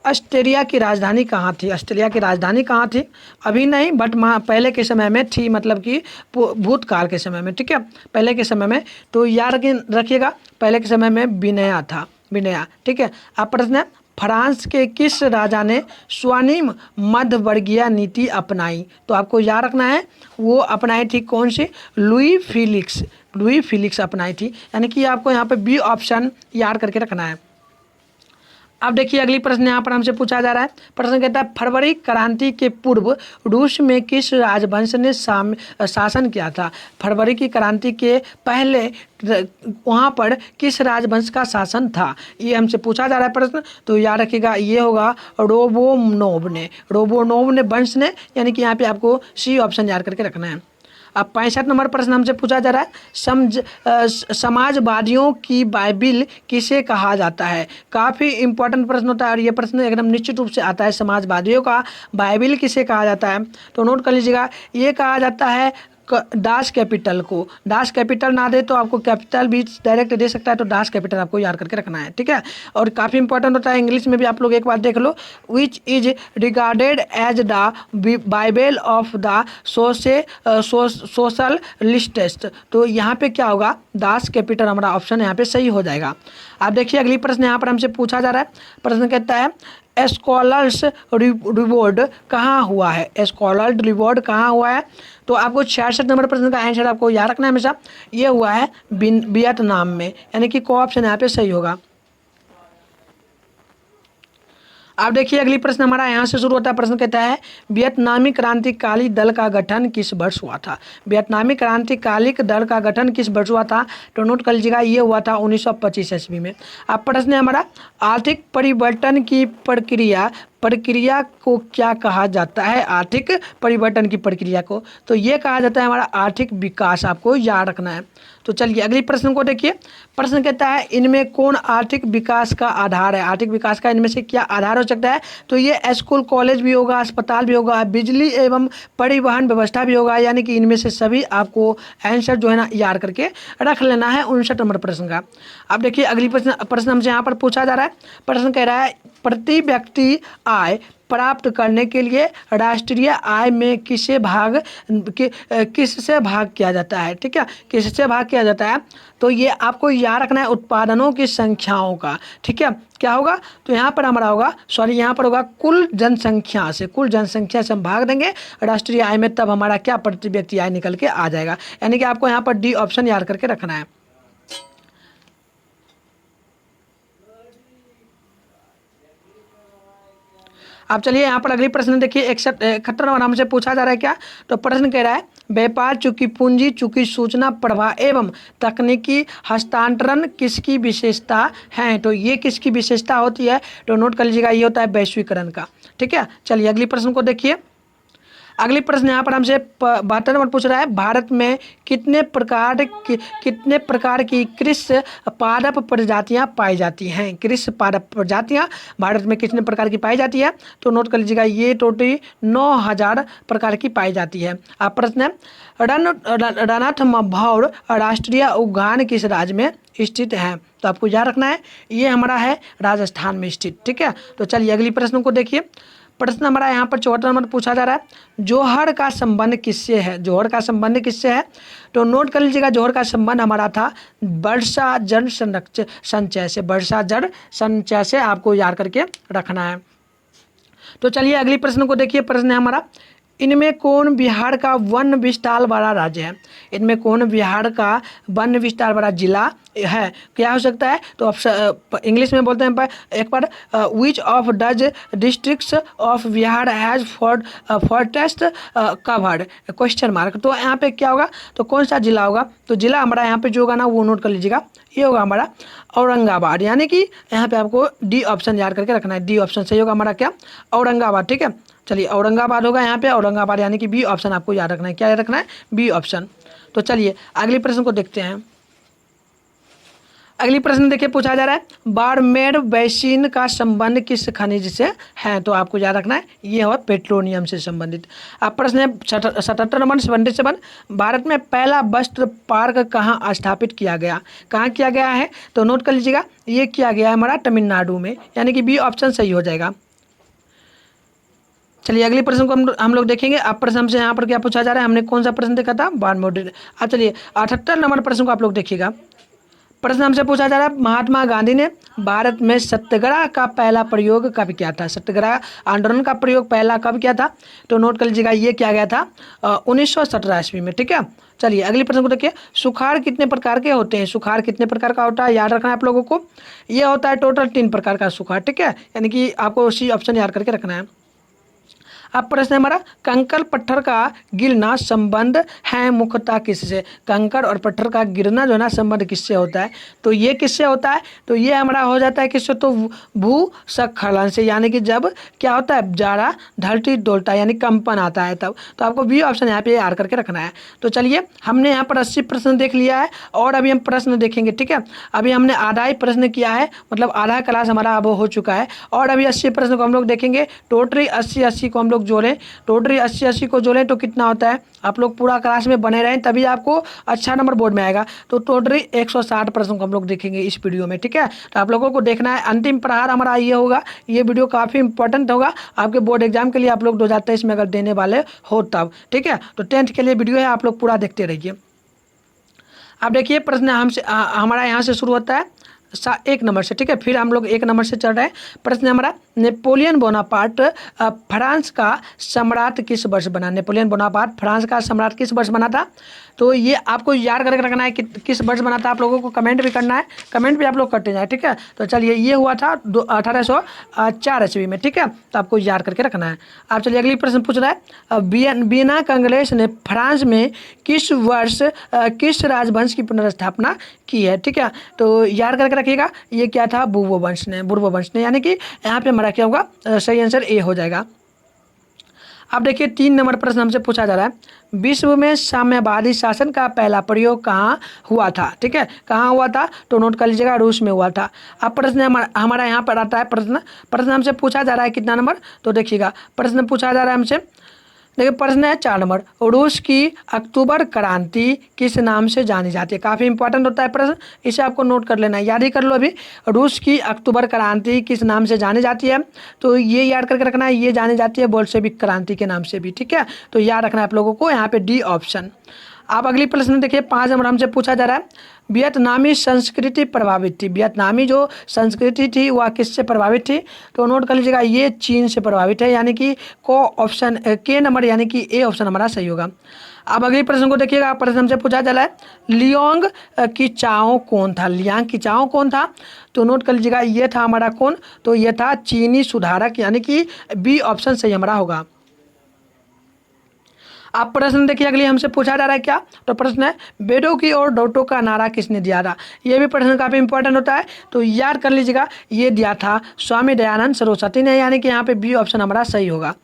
ऑस्ट्रेलिया की राजधानी कहाँ थी। ऑस्ट्रेलिया की राजधानी कहाँ थी, अभी नहीं बट पहले के समय में थी, मतलब कि भूतकाल के समय में। ठीक है, पहले के समय में, तो याद रखिएगा पहले के समय में विनया था, विनया। ठीक है, आप प्रश्न है फ्रांस के किस राजा ने स्वर्णिम मध्यवर्गीय नीति अपनाई। तो आपको याद रखना है वो अपनाई थी कौन सी, लुई फिलिक्स अपनाई थी, यानी कि आपको यहाँ पे बी ऑप्शन याद करके रखना है। अब देखिए अगली प्रश्न यहाँ पर हमसे पूछा जा रहा है। प्रश्न कहता है फरवरी क्रांति के पूर्व रूस में किस राजवंश ने शासन किया था। फरवरी की क्रांति के पहले वहाँ पर किस राजवंश का शासन था, ये हमसे पूछा जा रहा है प्रश्न। तो याद रखिएगा ये होगा रोमनोव ने वंश ने, यानी कि यहाँ पे आपको सी ऑप्शन याद करके रखना है। अब 65 नंबर प्रश्न हमसे पूछा जा रहा है समाजवादियों की बाइबिल किसे कहा जाता है। काफ़ी इंपॉर्टेंट प्रश्न होता है और ये प्रश्न एकदम निश्चित रूप से आता है, समाजवादियों का बाइबिल किसे कहा जाता है। तो नोट कर लीजिएगा, ये कहा जाता है दास कैपिटल को। दास कैपिटल ना दे तो आपको कैपिटल भी डायरेक्ट दे सकता है, तो दास कैपिटल आपको याद करके रखना है। ठीक है, और काफ़ी इंपॉर्टेंट होता है, इंग्लिश में भी आप लोग एक बार देख लो, which is regarded as the bible of the social list. तो यहाँ पे क्या होगा, दास कैपिटल हमारा ऑप्शन यहाँ पे सही हो जाएगा। आप देखिए अगली प्रश्न यहाँ पर हमसे पूछा जा रहा है। प्रश्न कहता है स्कॉलर्स रिवॉर्ड कहाँ हुआ है। स्कॉलर्स रिवॉर्ड कहाँ हुआ है, तो आपको 66 नंबर प्रश्न का आंसर आपको याद रखना है हमेशा, ये हुआ है वियतनाम में, यानी कि को ऑप्शन यहाँ पे सही होगा। आप देखिए अगली प्रश्न हमारा यहाँ से शुरू होता है। प्रश्न कहता है वियतनामी क्रांतिकाली दल का गठन किस वर्ष हुआ था। वियतनामी क्रांतिकालिक दल का गठन किस वर्ष हुआ था, तो नोट कर लीजिएगा ये हुआ था 1925 ईस्वी में। अब प्रश्न है हमारा आर्थिक परिवर्तन की प्रक्रिया को क्या कहा जाता है। आर्थिक परिवर्तन की प्रक्रिया को, तो ये कहा जाता है हमारा आर्थिक विकास, आपको याद रखना है। तो चलिए अगली प्रश्न को देखिए। प्रश्न कहता है इनमें कौन आर्थिक विकास का आधार है। आर्थिक विकास का इनमें से क्या आधार हो सकता है, तो ये स्कूल कॉलेज भी होगा, अस्पताल भी होगा, बिजली एवं परिवहन व्यवस्था भी होगा, यानी कि इनमें से सभी आपको आंसर जो है ना याद करके रख लेना है 59 नंबर प्रश्न का। अब देखिए अगली प्रश्न हमसे यहाँ पर पूछा जा रहा है। प्रश्न कह रहा है प्रति व्यक्ति आय प्राप्त करने के लिए राष्ट्रीय आय में किससे भाग किया जाता है। ठीक है, किससे भाग किया जाता है, तो ये आपको याद रखना है उत्पादनों की संख्याओं का। ठीक है, क्या होगा, तो यहाँ पर हमारा होगा यहाँ पर होगा कुल जनसंख्या से हम भाग देंगे राष्ट्रीय आय में, तब हमारा क्या प्रति व्यक्ति आय निकल के आ जाएगा, यानी कि आपको यहाँ पर डी ऑप्शन याद करके रखना है। अब चलिए यहाँ पर अगली प्रश्न देखिए 71 नंबर हमसे पूछा जा रहा है क्या, तो प्रश्न कह रहा है व्यापार चूंकि पूंजी चूंकि सूचना प्रवाह एवं तकनीकी हस्तांतरण किसकी विशेषता है। तो ये किसकी विशेषता होती है, तो नोट कर लीजिएगा ये होता है वैश्वीकरण का। ठीक है, चलिए अगली प्रश्न को देखिए। अगली प्रश्न यहाँ पर हमसे 72 नंबर पूछ रहा है, भारत में कितने प्रकार की कृषि पादप प्रजातियाँ पाई जाती हैं। कृषि पादप प्रजातियाँ भारत में कितने प्रकार की पाई जाती है, तो नोट कर लीजिएगा, ये टोटली 9000 प्रकार की पाई जाती है। अब प्रश्न है, रणथंभौर राष्ट्रीय उद्यान किस राज्य में स्थित है, तो आपको याद रखना है ये हमारा है राजस्थान में स्थित। ठीक है, तो चलिए अगली प्रश्न को देखिए। प्रश्न हमारा यहाँ पर 74 नंबर पूछा जा रहा है, जोहर का संबंध किससे है। जोहर का संबंध किससे है, तो नोट कर लीजिएगा, जोहर का संबंध हमारा था वर्षा जल संचय से। वर्षा जल संचय से आपको याद करके रखना है। तो चलिए अगली प्रश्न को देखिए। प्रश्न है हमारा, इनमें कौन बिहार का वन विस्तार वाला राज्य है। इनमें कौन बिहार का वन विस्तार वाला जिला है, क्या हो सकता है, तो ऑप्शन इंग्लिश में बोलते हैं एक बार, which of those districts of Bihar has forest covered, question mark. तो यहाँ पे क्या होगा, तो कौन सा जिला होगा, तो जिला हमारा यहाँ पे जो होगा ना वो नोट कर लीजिएगा, ये होगा हमारा औरंगाबाद। यानी कि यहाँ पे आपको डी ऑप्शन याद करके रखना है, डी ऑप्शन सही होगा हमारा क्या, औरंगाबाद। ठीक है, चलिए औरंगाबाद होगा यहाँ पे, औरंगाबाद यानी कि बी ऑप्शन आपको याद रखना है, क्या याद रखना है, बी ऑप्शन। तो चलिए अगली प्रश्न को देखते हैं। अगली प्रश्न देखिए पूछा जा रहा है, बाड़मेर बेसिन का संबंध किस खनिज से है, तो आपको याद रखना है ये हो पेट्रोलियम से संबंधित। अब प्रश्न है 77 नंबर 77, भारत में पहला वस्त्र पार्क कहाँ स्थापित किया गया, कहाँ किया गया है, तो नोट कर लीजिएगा, ये किया गया है हमारा तमिलनाडु में, यानी कि बी ऑप्शन सही हो जाएगा। चलिए अगले प्रश्न को हम लोग देखेंगे। अब प्रश्न हमसे यहाँ पर क्या पूछा जा रहा है, हमने कौन सा प्रश्न देखा था, बाड़मेर। अब चलिए 78 नंबर प्रश्न को आप लोग देखिएगा। प्रश्न हमसे पूछा जा रहा है, महात्मा गांधी ने भारत में सत्याग्रह का पहला प्रयोग कब किया था। सत्याग्रह आंदोलन का प्रयोग पहला कब किया था, तो नोट कर लीजिएगा, ये किया गया था 1917 ईस्वी में। ठीक है, चलिए अगले प्रश्न को देखिए, सुखाड़ कितने प्रकार के होते हैं। सुखाड़ कितने प्रकार का होता है, याद रखना है आप लोगों को, ये होता है टोटल 3 प्रकार का सुखाड़। ठीक है, यानी कि आपको उसी ऑप्शन याद करके रखना है। अब प्रश्न है हमारा, कंकड़ पत्थर का गिरना संबंध है मुख्यतः किससे। कंकड़ और पत्थर का गिरना जो है ना संबंध किससे होता है, तो ये किससे होता है, तो ये हमारा हो जाता है किससे, तो भूस्खलन से। यानी कि जब क्या होता है, ज़्यादा धरती डोलता है यानी कंपन आता है तब। तो आपको बी ऑप्शन यहाँ पे याद करके रखना है। तो चलिए हमने यहाँ पर 80 प्रश्न देख लिया है और अभी हम प्रश्न देखेंगे। ठीक है, अभी हमने आधा ही प्रश्न किया है, मतलब आधा क्लास हमारा अब हो चुका है और अभी 80 प्रश्न को हम लोग देखेंगे। टोटली 80 को हम लोग जोड़ें, टोटली 80 को जोड़ें तो कितना होता है, आप लोग पूरा क्लास में बने रहें तभी आपको अच्छा नंबर बोर्ड में आएगा। तो टोटली 160 प्रश्न को हम लोग देखेंगे इस वीडियो में। ठीक है, तो आप लोगों को देखना है, अंतिम प्रहार हमारा ये होगा, ये वीडियो काफ़ी इंपॉर्टेंट होगा आपके बोर्ड एग्जाम के लिए, आप लोग 2023 में अगर देने वाले हो तब। ठीक है, तो 10th के लिए वीडियो है, आप लोग पूरा देखते रहिए। अब देखिए प्रश्न हमसे हमारा यहाँ से शुरू होता है 1 नंबर से। ठीक है, फिर हम लोग 1 नंबर से चल रहे हैं। प्रश्न हमारा, नेपोलियन बोनापार्ट फ्रांस का सम्राट किस वर्ष बना। नेपोलियन बोनापार्ट फ्रांस का सम्राट किस वर्ष बना था, तो ये आपको याद करके रखना है कि किस वर्ष बना था। आप लोगों को कमेंट भी करना है, कमेंट भी आप लोग करते जाए। ठीक है, तो चलिए ये हुआ था 1804 ईस्वी में। ठीक है, तो आपको याद करके रखना है। आप चलिए अगली प्रश्न पूछ रहा है, वियना कांग्रेस ने फ्रांस में किस वर्ष किस राजवंश की पुनर्स्थापना की है। ठीक है, तो याद करके रखिएगा, ये क्या था, बुर्बो वंश ने, यानी कि यहाँ पे हमारा क्या होगा, सही आंसर ए हो जाएगा। अब देखिए 3 नंबर प्रश्न हमसे पूछा जा रहा है, विश्व में साम्यवादी शासन का पहला प्रयोग कहाँ हुआ था। ठीक है, कहाँ हुआ था, तो नोट कर लीजिएगा, रूस में हुआ था। अब प्रश्न हमारा यहाँ पर आता है, प्रश्न हमसे पूछा जा रहा है कितना नंबर, तो देखिएगा प्रश्न पूछा जा रहा है हमसे, देखिए प्रश्न है 4 नंबर, रूस की अक्टूबर क्रांति किस नाम से जानी जाती है। काफ़ी इंपॉर्टेंट होता है प्रश्न, इसे आपको नोट कर लेना है, याद ही कर लो अभी। रूस की अक्टूबर क्रांति किस नाम से जानी जाती है, तो ये याद करके रखना है, ये जानी जाती है बोल्शेविक क्रांति के नाम से भी। ठीक है, तो याद रखना है आप लोगों को यहाँ पे डी ऑप्शन। आप अगली प्रश्न देखिए 5 नंबर हमसे पूछा जा रहा है, वियतनामी संस्कृति प्रभावित थी। वियतनामी जो संस्कृति थी वह किससे प्रभावित थी, तो नोट कर लीजिएगा, ये चीन से प्रभावित है, यानी कि को ऑप्शन के नंबर यानी कि ए ऑप्शन हमारा सही होगा। अब अगले प्रश्न को देखिएगा, प्रश्न हमसे पूछा जा रहा है, लियांग कीचाओ कौन था। लियांग कीचाओ कौन था, तो नोट कर लीजिएगा, ये था हमारा कौन, तो ये था चीनी सुधारक, यानी कि बी ऑप्शन सही हमारा होगा। आप प्रश्न देखिए अगली हमसे पूछा जा रहा है क्या, तो प्रश्न है, बेटों की ओर डॉटो का नारा किसने दिया था। ये भी प्रश्न काफ़ी इंपॉर्टेंट होता है, तो याद कर लीजिएगा, ये दिया था स्वामी दयानंद सरस्वती ने, यानी कि यहाँ पे बी ऑप्शन हमारा सही होगा।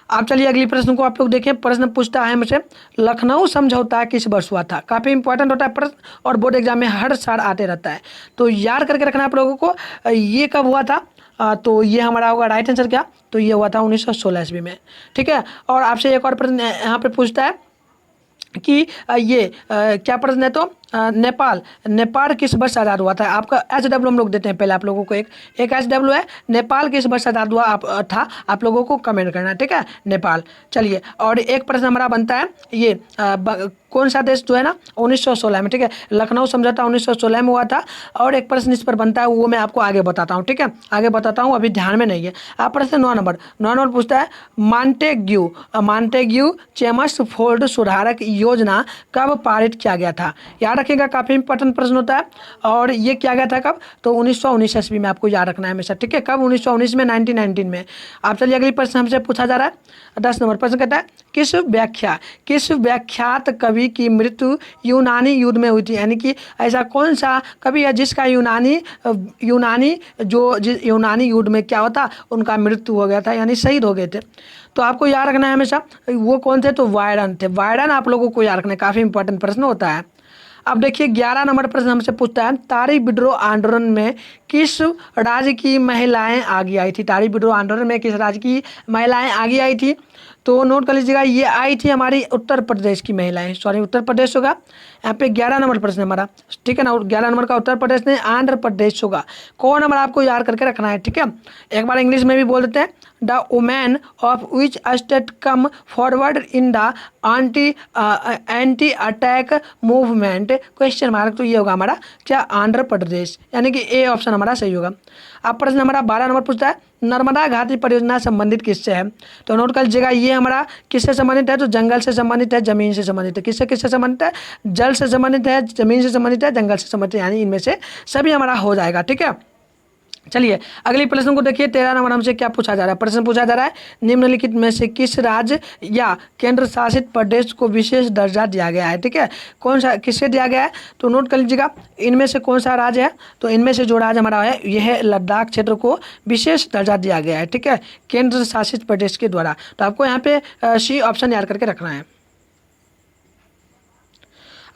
आप चलिए अगली प्रश्न को आप लोग देखें। प्रश्न पूछता है हमसे, लखनऊ समझौता किस वर्ष हुआ था। काफ़ी इंपॉर्टेंट होता है प्रश्न और बोर्ड एग्जाम में हर साल आते रहता है, तो याद करके रखना आप लोगों को। ये कब हुआ था? तो ये हमारा होगा राइट आंसर क्या, तो ये हुआ था 1916 ईस्वी में। ठीक है। और आपसे एक और प्रश्न यहाँ पे पूछता है कि ये क्या प्रश्न है, तो नेपाल नेपाल किस वर्ष आज़ाद हुआ था। आपका HW हम लोग देते हैं पहले आप लोगों को, एक HW है, नेपाल किस वर्ष आज़ाद हुआ था, आप लोगों को कमेंट करना है। ठीक है, नेपाल। चलिए, और एक प्रश्न हमारा बनता है, ये कौन सा देश जो है ना 1916 में। ठीक है, लखनऊ समझौता 1916 में हुआ था। और एक प्रश्न इस पर बनता है, वो मैं आपको आगे बताता हूँ। ठीक है, आगे बताता हूँ, अभी ध्यान में नहीं है। आप प्रश्न 9 नंबर पूछता है, मांटेग्यू चेम्सफोर्ड सुधारक योजना कब पारित किया गया था। याद रखिएगा, काफ़ी इंपॉर्टेंट प्रश्न होता है। और ये किया गया था कब, तो 1919 ईस्वी में, आपको याद रखना है हमेशा। ठीक है, कब, 1919 में, 1919 में। आप चलिए अगली प्रश्न हमसे पूछा जा रहा है 10 नंबर प्रश्न कहता है, किस व्याख्यात कवि की मृत्यु यूनानी युद्ध में हुई थी। यानी कि ऐसा कौन सा कवि है जिसका यूनानी युद्ध में क्या होता, उनका मृत्यु हो गया था, यानी शहीद हो गए थे। तो आपको याद रखना है हमेशा, वो कौन थे, तो वायरन थे। वायरन आप लोगों को याद रखना है, काफ़ी इंपॉर्टेंट प्रश्न होता है। अब देखिए 11 नंबर प्रश्न हमसे पूछता है, तारी विद्रोह आंदोलन में किस राज्य की महिलाएं आगे आई थी। तारी विद्रोह आंदोलन में किस राज्य की महिलाएं आगे आई थी, तो नोट कर लीजिएगा, ये आई थी हमारी उत्तर प्रदेश की महिलाएं। सॉरी, उत्तर प्रदेश होगा यहाँ पे 11 नंबर प्रश्न हमारा। ठीक है ना, 11 नंबर का उत्तर प्रदेश नहीं, आंध्र प्रदेश होगा। कौन नंबर आपको याद करके रखना है। ठीक है, एक बार इंग्लिश में भी बोल देते हैं, the women of which state come forward in the anti attack movement, question mark. तो ये होगा हमारा क्या, आंध्र प्रदेश, यानी कि ए ऑप्शन हमारा सही होगा। अब प्रश्न हमारा 12 नंबर पूछता है, नर्मदा घाटी परियोजना संबंधित किससे है। तो नोट कर लीजिएगा, ये हमारा किससे संबंधित है, तो जंगल से संबंधित है, जमीन से संबंधित है। किससे संबंधित है, जल से संबंधित है, जमीन से संबंधित है, जंगल से संबंधित है, यानी इनमें से सभी हमारा हो जाएगा। ठीक है, चलिए अगले प्रश्न को देखिए। 13 नंबर हमसे क्या पूछा जा रहा है, प्रश्न पूछा जा रहा है, निम्नलिखित में से किस राज्य या केंद्र शासित प्रदेश को विशेष दर्जा दिया गया है। ठीक है, कौन सा, किससे दिया गया है, तो नोट कर लीजिएगा, इनमें से कौन सा राज्य है, तो इनमें से जो राज्य हमारा है, यह लद्दाख क्षेत्र को विशेष दर्जा दिया गया है। ठीक है, केंद्र शासित प्रदेश के द्वारा। तो आपको यहाँ पे सी ऑप्शन याद करके रखना है।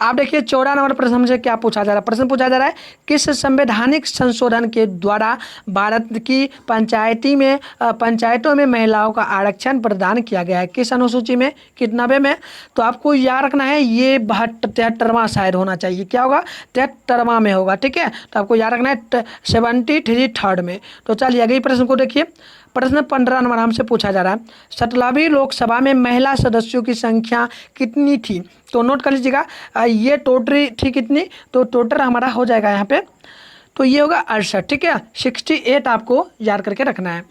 आप देखिए 14 नंबर प्रश्न हमसे क्या पूछा जा रहा है, प्रश्न पूछा जा रहा है, किस संवैधानिक संशोधन के द्वारा भारत की पंचायतों में महिलाओं का आरक्षण प्रदान किया गया है। किस अनुसूची में, कितनावे में, तो आपको याद रखना है, ये 73वां शायद होना चाहिए। क्या होगा, 73वां में होगा। ठीक है, तो आपको याद रखना है 73 थर्ड में। तो चलिए अगले प्रश्न को देखिए। प्रश्न 15 नंबर हमसे पूछा जा रहा है, 17वीं लोकसभा में महिला सदस्यों की संख्या कितनी थी। तो नोट कर लीजिएगा, ये टोटल थी कितनी, तो टोटल हमारा हो जाएगा यहाँ पे, तो ये होगा 68। ठीक है, 68 आपको याद करके रखना है।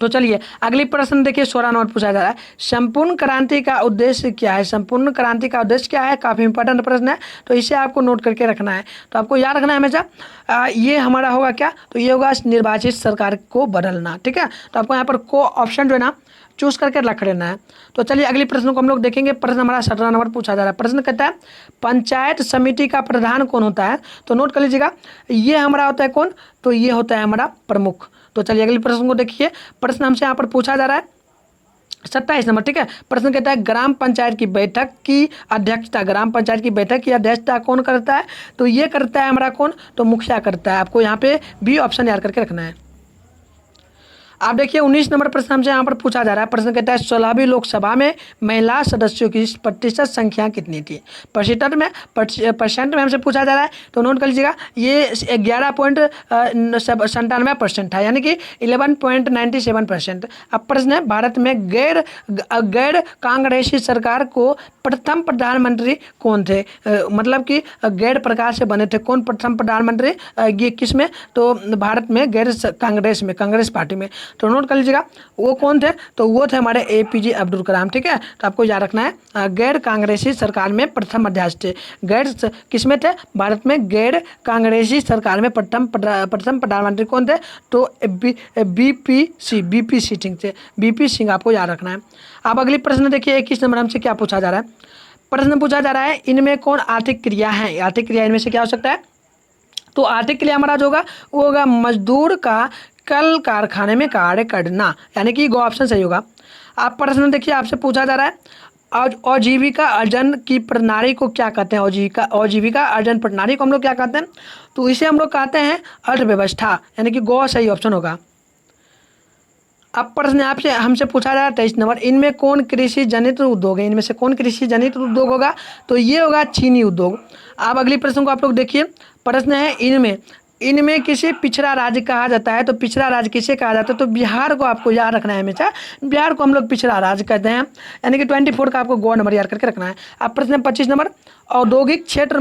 तो चलिए अगली प्रश्न देखिए, 16 नंबर पूछा जा रहा है, संपूर्ण क्रांति का उद्देश्य क्या है। संपूर्ण क्रांति का उद्देश्य क्या है, काफ़ी इंपॉर्टेंट प्रश्न है, तो इसे आपको नोट करके रखना है। तो आपको याद रखना है हमेशा, ये हमारा होगा क्या, तो ये होगा निर्वाचित सरकार को बदलना। ठीक है, तो आपको यहाँ पर को ऑप्शन जो है ना चूज करके रख लेना है। तो चलिए अगली प्रश्न को हम लोग देखेंगे। प्रश्न हमारा 17 नंबर पूछा जा रहा है, प्रश्न कहता है, पंचायत समिति का प्रधान कौन होता है। तो नोट कर लीजिएगा, ये हमारा होता है कौन, तो ये होता है हमारा प्रमुख। तो चलिए अगले प्रश्न को देखिए। प्रश्न हमसे यहाँ पर पूछा जा रहा है 27 नंबर। ठीक है, प्रश्न कहता है, ग्राम पंचायत की बैठक की अध्यक्षता, ग्राम पंचायत की बैठक की अध्यक्षता कौन करता है। तो ये करता है हमारा कौन, तो मुखिया करता है। आपको यहाँ पे बी ऑप्शन याद करके रखना है। आप देखिए 19 नंबर प्रश्न हमसे यहाँ पर पूछा जा रहा है, प्रश्न कहता है, 16वीं लोकसभा में महिला सदस्यों की प्रतिशत संख्या कितनी थी। परसेंट में हमसे पूछा जा रहा है, तो नोट कर लीजिएगा, ये 11.97% था, यानी कि 11.97%। अब प्रश्न है, भारत में गैर कांग्रेसी सरकार को प्रथम प्रधानमंत्री कौन थे, मतलब कि गैर प्रकार से बने थे, कौन प्रथम प्रधानमंत्री, ये किस में, तो भारत में कांग्रेस पार्टी में। तो नोट कर लीजिएगा, वो कौन थे, तो वो थे हमारे APJ अब्दुल कलाम। ठीक है, तो आपको याद रखना है, गैर कांग्रेसी सरकार में प्रथम अध्यक्ष थे। गैर किस में थे, भारत में गैर कांग्रेसी सरकार में प्रथम प्रधानमंत्री कौन थे, तो BP सिंह थे, BP सिंह आपको याद रखना है। अब अगली प्रश्न देखिए 21 नंबर हमसे क्या पूछा जा रहा है, प्रश्न पूछा जा रहा है, इनमें कौन आर्थिक क्रिया है। आर्थिक क्रिया इनमें से क्या हो सकता है, तो आर्थिक क्रिया हमारा जो होगा वो होगा मजदूर का कल कारखाने में कार्य करना, यानी कि गो ऑप्शन सही होगा। आप प्रश्न देखिए, आपसे पूछा जा रहा है आजीविका अर्जन की प्रणाली को क्या कहते हैं। आजीविका अर्जन प्रणाली को हम लोग क्या कहते हैं, तो इसे हम लोग कहते हैं अर्थव्यवस्था, यानी कि गो सही ऑप्शन होगा। अब प्रश्न आपसे हमसे पूछा जा रहा है 23 नंबर, इनमें कौन कृषि जनित उद्योग है। इनमें से कौन कृषि जनित उद्योग होगा, तो ये होगा चीनी उद्योग। अब अगली प्रश्न को आप लोग देखिए, प्रश्न है इनमें किसे पिछड़ा राज्य कहा जाता है। तो पिछड़ा राज्य किसे कहा जाता है, तो बिहार को आपको याद रखना है हमेशा, बिहार को हम लोग पिछड़ा राज्य कहते हैं, यानी कि 24 का आपको गो नंबर याद करके रखना है। अब प्रश्न 25 नंबर, औद्योगिक क्षेत्र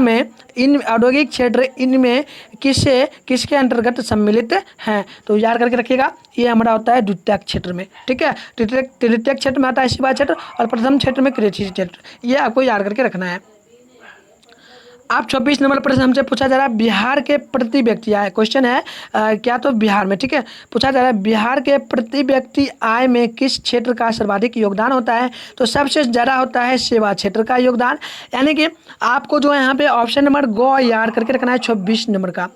इनमें किसके अंतर्गत सम्मिलित हैं। तो याद करके रखिएगा, ये हमारा होता है द्वितीयक क्षेत्र में, ठीक है। तृतीयक क्षेत्र में आता है सेवा क्षेत्र और प्रथम क्षेत्र में कृषि क्षेत्र, ये आपको याद करके रखना है। आप 26 नंबर प्रश्न हमसे पूछा जा रहा है बिहार के प्रति व्यक्ति आय, क्वेश्चन है क्या, तो बिहार में, ठीक है, पूछा जा रहा है बिहार के प्रति व्यक्ति आय में किस क्षेत्र का सर्वाधिक योगदान होता है। तो सबसे ज़्यादा होता है सेवा क्षेत्र का योगदान, यानी कि आपको जो है यहाँ पे ऑप्शन नंबर गो याद करके रखना है 26 नंबर का,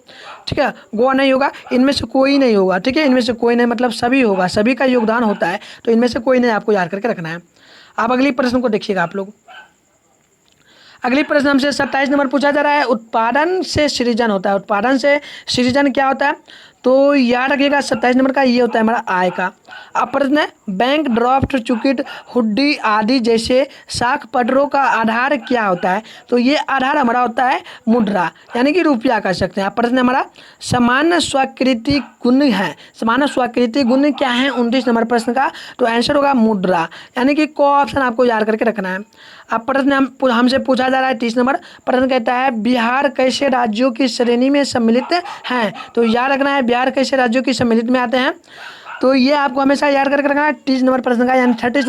ठीक है। गो नहीं होगा, इनमें से कोई नहीं होगा, ठीक है, इनमें से कोई नहीं मतलब सभी होगा, सभी का योगदान होता है, तो इनमें से कोई नहीं आपको याद करके रखना है। आप अगली प्रश्न को देखिएगा आप लोग। अगली प्रश्न हमसे 27 नंबर पूछा जा रहा है उत्पादन से सृजन होता है। उत्पादन से सृजन क्या होता है, तो याद रखिएगा 27 नंबर का ये होता है हमारा आय का। अब प्रश्न है बैंक ड्राफ्ट चुकिट हुड्डी आदि जैसे साख पत्रों का आधार क्या होता है। तो ये आधार हमारा होता है मुद्रा, यानी कि रुपया कह सकते हैं। अब प्रश्न हमारा सामान्य स्वीकृति गुण है। सामान्य स्वीकृति गुण क्या है 29 नंबर प्रश्न का, तो आंसर होगा मुद्रा, यानी कि को ऑप्शन आपको याद करके रखना है। अब प्रश्न हमसे पूछा जा रहा है 30 नंबर प्रश्न, कहता है बिहार कैसे राज्यों की श्रेणी में सम्मिलित हैं। तो याद रखना है बिहार कैसे राज्यों की सम्मिलित में आते हैं, तो ये आपको हमेशा याद करके रखना है 30 नंबर प्रश्न का, यानी 30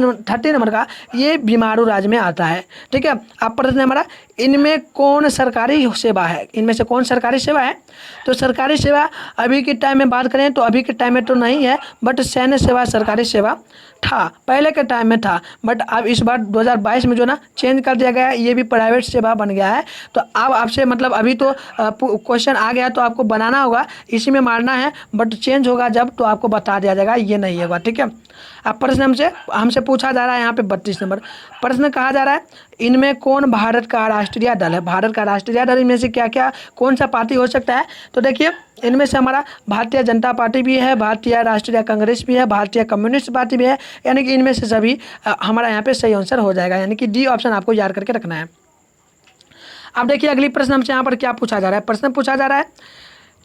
नंबर का ये बीमारू राज्य में आता है, ठीक है। अब प्रश्न हमारा इनमें कौन सरकारी सेवा है। इनमें से कौन सरकारी सेवा है, तो सरकारी सेवा अभी के टाइम में बात करें तो अभी के टाइम में तो नहीं है, बट सैन्य सेवा सरकारी सेवा था, पहले के टाइम में था, बट अब इस बार 2022 में जो ना चेंज कर दिया गया है, ये भी प्राइवेट सेवा बन गया है। तो अब आपसे मतलब अभी तो क्वेश्चन आ गया तो आपको बनाना होगा, इसी में मारना है, बट चेंज होगा जब तो आपको बता दिया जाएगा, ये नहीं होगा, ठीक है। अब प्रश्न हमसे पूछा जा रहा है यहाँ पे 32 नंबर प्रश्न, कहा जा रहा है इनमें कौन भारत का राष्ट्रीय दल है। भारत का राष्ट्रीय दल इनमें से क्या क्या कौन सा पार्टी हो सकता है, तो देखिए इनमें से हमारा भारतीय जनता पार्टी भी है, भारतीय राष्ट्रीय कांग्रेस भी है, भारतीय कम्युनिस्ट पार्टी भी है, यानी कि इनमें से सभी हमारा यहाँ पे सही आंसर हो जाएगा, यानी कि डी ऑप्शन आपको याद करके रखना है। अब देखिए अगली प्रश्न हमसे यहाँ पर क्या पूछा जा रहा है, प्रश्न पूछा जा रहा है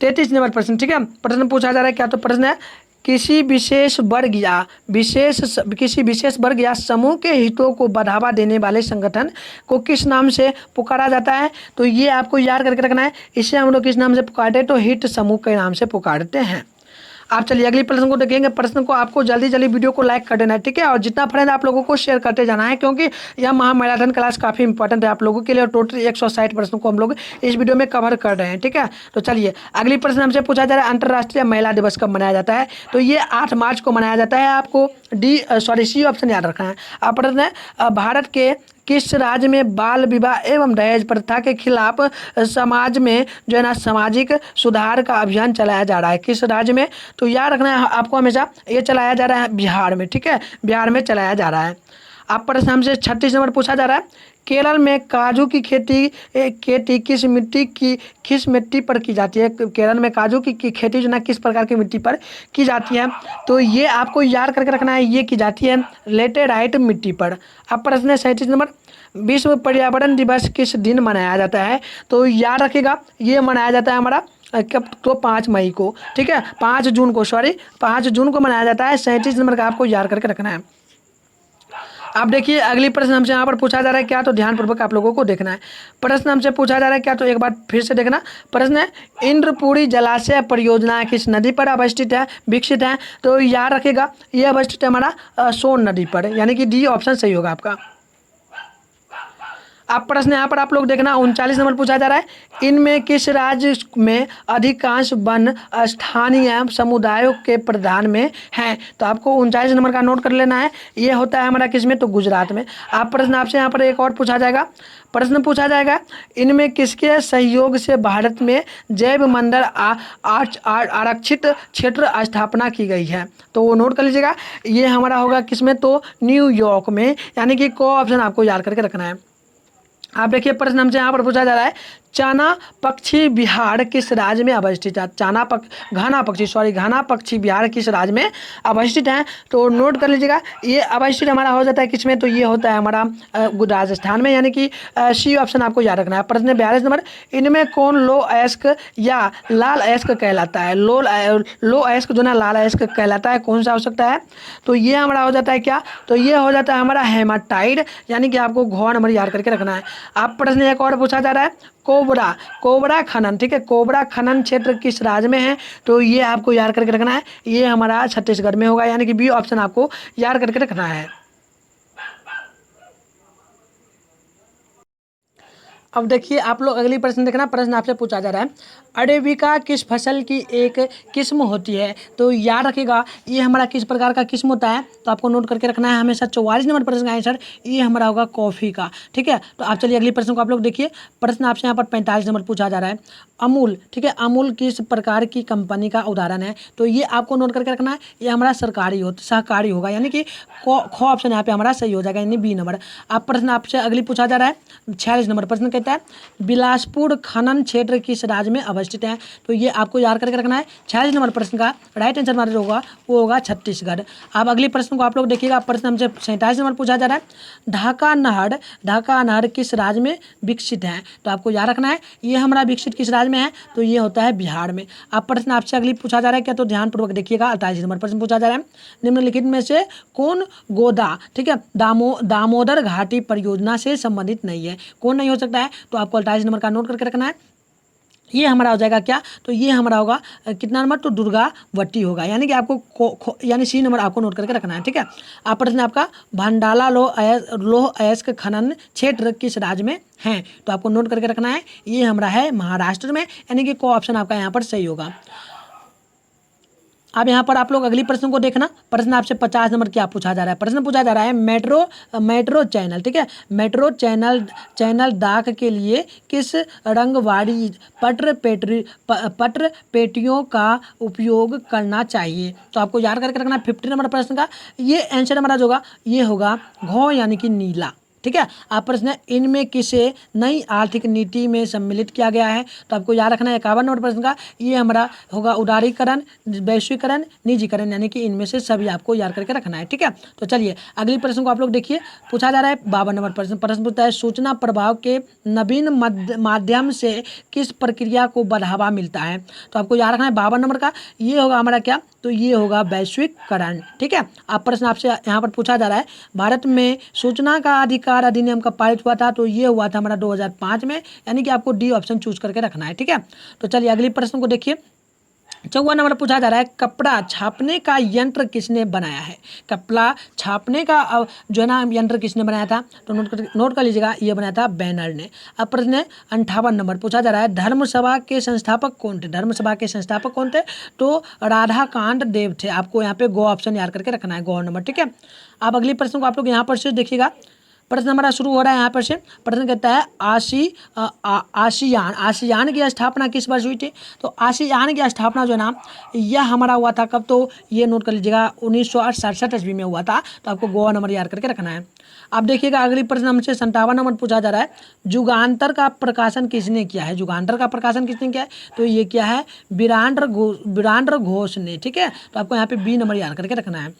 33 नंबर प्रश्न, ठीक है। प्रश्न पूछा जा रहा है क्या, तो प्रश्न है किसी विशेष वर्ग या समूह के हितों को बढ़ावा देने वाले संगठन को किस नाम से पुकारा जाता है। तो ये आपको याद करके रखना है, इसे हम लोग किस नाम से पुकारते हैं, तो हित समूह के नाम से पुकारते हैं। आप चलिए अगली प्रश्न को देखेंगे। प्रश्न को आपको जल्दी वीडियो को लाइक कर देना है, ठीक है, और जितना फ्रेंड आप लोगों को शेयर करते जाना है, क्योंकि यह महामैराथन क्लास काफ़ी इंपॉर्टेंट है आप लोगों के लिए, और टोटल 160 प्रश्नों को हम लोग इस वीडियो में कवर कर रहे हैं, ठीक है। तो चलिए अगली प्रश्न हमसे पूछा जा रहा है अंतर्राष्ट्रीय महिला दिवस कब मनाया जाता है। तो ये 8 मार्च को मनाया जाता है, आपको सी ऑप्शन याद रखना है। आप प्रश्न है भारत के किस राज्य में बाल विवाह एवं दहेज प्रथा के खिलाफ समाज में जो है ना सामाजिक सुधार का अभियान चलाया जा रहा है, किस राज्य में, तो याद रखना है आपको हमेशा, ये चलाया जा रहा है बिहार में, ठीक है, बिहार में चलाया जा रहा है। आप प्रश्न हमसे 36 नंबर पूछा जा रहा है केरल में काजू की खेती किस मिट्टी पर की जाती है। केरल में काजू की खेती जो ना किस प्रकार की मिट्टी पर की जाती है, तो ये आपको याद करके रखना है, ये की जाती है लेटेराइट मिट्टी पर। अब प्रश्न है 37 नंबर विश्व पर्यावरण दिवस किस दिन मनाया जाता है। तो याद रखिएगा ये मनाया जाता है हमारा कब, तो 5 मई को, ठीक है, 5 जून को मनाया जाता है। 37 नंबर का आपको याद करके रखना है। अब देखिए अगली प्रश्न हमसे यहाँ पर पूछा जा रहा है क्या, तो ध्यानपूर्वक आप लोगों को देखना है। प्रश्न हमसे पूछा जा रहा है क्या, तो एक बार फिर से देखना। प्रश्न है इंद्रपुरी जलाशय परियोजना किस नदी पर अवस्थित है, विकसित है। तो याद रखिएगा ये अवस्थित है हमारा सोन नदी पर, यानी कि डी ऑप्शन सही होगा आपका। अब प्रश्न यहाँ पर आप लोग देखना 39 नंबर पूछा जा रहा है, इनमें किस राज्य में अधिकांश वन स्थानीय समुदायों के प्रधान में हैं। तो आपको 39 नंबर का नोट कर लेना है। ये होता है हमारा किस में, तो गुजरात में। आप प्रश्न आपसे यहाँ पर एक और पूछा जाएगा, प्रश्न पूछा जाएगा, इनमें किसके सहयोग से भारत में जैव मंडल आरक्षित क्षेत्र स्थापना की गई है। तो वो नोट कर लीजिएगा, ये हमारा होगा किसमें, तो न्यूयॉर्क में, यानी कि को ऑप्शन आपको याद करके रखना है। आप देखिए प्रश्न हमसे यहाँ पर पूछा जा रहा है, चाना पक्षी बिहार किस राज्य में अवस्थित है। घाना पक्षी बिहार किस राज्य में अवस्थित है। तो नोट कर लीजिएगा, ये अवस्थित हमारा हो जाता है किसमें, तो ये होता है हमारा राजस्थान में, यानी कि सी ऑप्शन आपको याद रखना है। प्रश्न 42 नंबर, इनमें कौन लो अयस्क या लाल अयस्क कहलाता है। लो अयस्क जो ना लाल अयस्क कहलाता है, कौन सा हो सकता है। तो ये हमारा हो जाता है क्या, तो ये हो जाता है हमारा हेमाटाइड, यानी कि आपको घ नंबर याद करके रखना है। आप प्रश्न एक और पूछा जा रहा है, कोबरा खनन, ठीक है, कोबरा खनन क्षेत्र किस राज्य में है। तो ये आपको याद करके रखना है, ये हमारा छत्तीसगढ़ में होगा, यानी कि बी ऑप्शन आपको याद करके रखना है। अब देखिए आप लोग अगली प्रश्न देखना, प्रश्न आपसे पूछा जा रहा है, अरेबिका किस फसल की एक किस्म होती है। तो याद रखिएगा, ये हमारा किस प्रकार का किस्म होता है, तो आपको नोट करके रखना है हमेशा। 44 नंबर प्रश्न का आंसर ये हमारा होगा कॉफ़ी का, ठीक है। तो आप चलिए अगली प्रश्न को आप लोग देखिए, प्रश्न आपसे यहाँ पर 45 नंबर पूछा जा रहा है, अमूल, ठीक है, अमूल किस प्रकार की कंपनी का उदाहरण है। तो ये आपको नोट करके रखना है, ये हमारा सहकारी होगा, यानी कि ख ऑप्शन यहाँ पे हमारा सही हो जाएगा, यानी बी नंबर। आप प्रश्न आपसे अगली पूछा जा रहा है, 46 नंबर प्रश्न कहता है, बिलासपुर खनन क्षेत्र किस राज्य में अवस्थित है। तो ये आपको याद करके रखना है। 46 नंबर प्रश्न का राइट आंसर हमारा जो होगा वो होगा छत्तीसगढ़। अब अगले प्रश्न को आप लोग देखिएगा, प्रश्न हमसे 47 नंबर पूछा जा रहा है, ढाका नहर किस राज्य में विकसित है। तो आपको याद रखना है, ये हमारा विकसित किस राज्य में है, तो ये होता है बिहार में। अब प्रश्न आपसे अगली पूछा जा रहा है क्या, तो ध्यानपूर्वक देखिएगा, 48 नंबर प्रश्न पूछा जा रहा है, निम्नलिखित में से कौन गोदा, ठीक है, दामोदर घाटी परियोजना से संबंधित नहीं है। कौन नहीं हो सकता है, तो आपको 48 नंबर का नोट करके रखना है। ये हमारा हो जाएगा क्या, तो ये हमारा होगा कितना नंबर, तो दुर्गावती होगा, यानी कि आपको यानी सी नंबर आपको नोट करके रखना है, ठीक है। आप प्रश्न आपका भंडाला लोह अयस्क खनन क्षेत्र किस राज्य में है। तो आपको नोट करके रखना है, ये हमारा है महाराष्ट्र में, यानी कि को ऑप्शन आपका यहाँ पर सही होगा। अब यहाँ पर आप लोग अगली प्रश्न को देखना, प्रश्न आपसे 50 नंबर क्या पूछा जा रहा है। प्रश्न पूछा जा रहा है, मेट्रो चैनल, ठीक है, मेट्रो चैनल दाख के लिए किस रंगवाड़ी पत्र पेटियों का उपयोग करना चाहिए। तो आपको याद करके रखना 50 नंबर प्रश्न का ये आंसर हमारा जो होगा ये होगा घ यानी कि नीला, ठीक है। आप प्रश्न, इनमें किसे नई आर्थिक नीति में सम्मिलित किया गया है। तो आपको याद रखना है 51 नंबर प्रश्न का ये हमारा होगा उदारीकरण, वैश्वीकरण, निजीकरण, यानी कि इनमें से सभी आपको याद करके रखना है, ठीक है। तो चलिए अगली प्रश्न को आप लोग देखिए, पूछा जा रहा है 52 नंबर प्रश्न पूछता है, सूचना प्रभाव के नवीन माध्यम से किस प्रक्रिया को बढ़ावा मिलता है। तो आपको याद रखना है 52 नंबर का ये होगा हमारा क्या, तो ये होगा वैश्वीकरण, ठीक है। आप प्रश्न आपसे यहाँ पर पूछा जा रहा है, भारत में सूचना का अधिकार अधिनियम का पारित हुआ था। तो ये हुआ था हमारा 2005 में, यानी कि आपको डी ऑप्शन चूज करके रखना है, ठीक है। तो चलिए अगले प्रश्न को देखिए, 54 नंबर पूछा जा रहा है, कपड़ा छापने का यंत्र किसने बनाया है। कपड़ा छापने का जो है ना यंत्र किसने बनाया था, तो नोट कर लीजिएगा, ये बनाया था बैनर ने। अब प्रश्न 58 नंबर पूछा जा रहा है, धर्मसभा के संस्थापक कौन थे। धर्मसभा के संस्थापक कौन थे, तो राधाकांत देव थे। आपको यहाँ पे गो ऑप्शन याद करके रखना है, गो नंबर, ठीक है। अब अगली प्रश्न को आप लोग यहाँ पर से देखिएगा, प्रश्न हमारा शुरू हो रहा है यहाँ पर से। प्रश्न कहता है आसियान की स्थापना किस वर्ष हुई थी। तो आसियान की स्थापना जो है ना यह हमारा हुआ था कब, तो ये नोट कर लीजिएगा 1967 ईस्वी में हुआ था। तो आपको गोवा नंबर याद करके रखना है। अब देखिएगा अगली प्रश्न हमसे 57 नंबर पूछा जा रहा है, युगांतर का प्रकाशन किसने किया है। युगांतर का प्रकाशन किसने किया है, तो ये क्या है, वीरांड्र घोष ने, ठीक है। तो आपको यहाँ पे बी नंबर याद करके रखना है।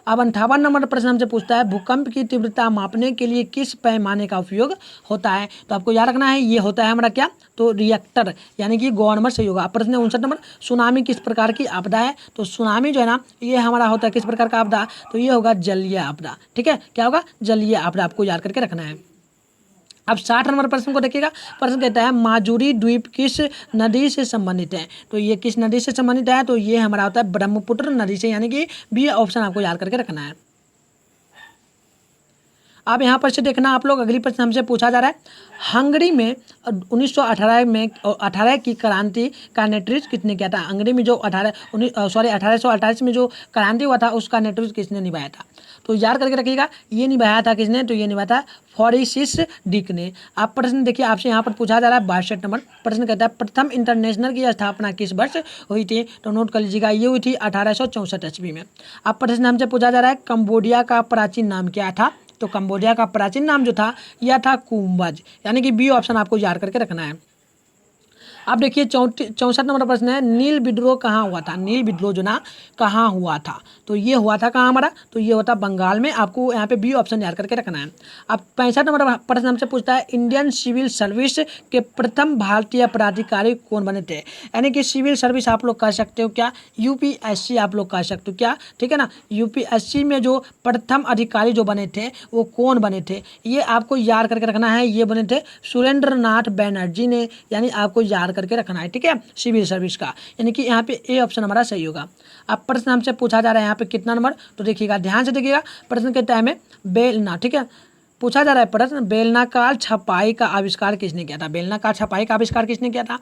अब 58 नंबर प्रश्न हमसे पूछता है, भूकंप की तीव्रता मापने के लिए किस पैमाने का उपयोग होता है। तो आपको याद रखना है, ये होता है हमारा क्या, तो रिएक्टर, यानी कि गो नंबर सही होगा। प्रश्न 59 नंबर, सुनामी किस प्रकार की आपदा है। तो सुनामी जो है ना ये हमारा होता है किस प्रकार का आपदा, तो ये होगा जलीय आपदा, ठीक है। क्या होगा, जलीय आपदा, आपको याद करके रखना है। अब 60 नंबर प्रश्न को देखिएगा, प्रश्न कहता है, माजुरी द्वीप किस नदी से संबंधित है। तो ये किस नदी से संबंधित है, तो ये हमारा होता है ब्रह्मपुत्र नदी से, यानी कि बी ऑप्शन आपको याद करके रखना है। अब यहाँ पर से देखना आप लोग, अगली प्रश्न हमसे पूछा जा रहा है हंगरी में 1918 में 18 की क्रांति का नेतृत्व किसने किया था। हंगरी में जो 1848 में जो क्रांति हुआ था उसका नेतृत्व किसने निभाया था। तो याद करके रखिएगा, ये निभाया था किसने, तो ये निभाया था फ्रांसिस ड्यूक ने। आप प्रश्न देखिए, आपसे यहाँ पर पूछा जा रहा है 62 नंबर प्रश्न कहता है प्रथम इंटरनेशनल की स्थापना किस वर्ष हुई थी। तो नोट कर लीजिएगा, ये हुई थी 1864 ईस्वी में। अब प्रश्न हमसे पूछा जा रहा है कंबोडिया का प्राचीन नाम क्या था। तो कंबोडिया का प्राचीन नाम जो था यह था कुंभज, यानी कि बी ऑप्शन आपको याद करके रखना है। अब देखिए 64 नंबर प्रश्न है नील विद्रोह कहाँ हुआ था। नील विद्रोह जो ना कहाँ हुआ था, तो ये हुआ था कहाँ हमारा, तो ये होता बंगाल में। आपको यहाँ पे बी ऑप्शन याद करके रखना है। अब 65 नंबर प्रश्न हमसे पूछता है इंडियन सिविल सर्विस के प्रथम भारतीय पदाधिकारी कौन बने थे। यानी कि सिविल सर्विस आप लोग कह सकते हो क्या, यूपीएससी आप लोग कह सकते हो क्या, ठीक है ना। यूपीएससी में जो प्रथम अधिकारी जो बने थे वो कौन बने थे, ये आपको याद करके रखना है। ये बने थे सुरेंद्र नाथ बैनर्जी ने, यानी आपको याद करके रखना है, ठीक है, सिविल सर्विस का। यानी कि यहाँ पे ए ऑप्शन हमारा सही होगा। अब प्रश्न हमसे पूछा जा रहा है यहाँ पे कितना नंबर, तो देखिएगा ध्यान से देखिएगा, प्रश्न कहता है हमें बेलना, ठीक है, पूछा जा रहा है प्रश्न बेलनाकार छपाई का आविष्कार किसने किया था। बेलनाकार छपाई का आविष्कार किसने किया था,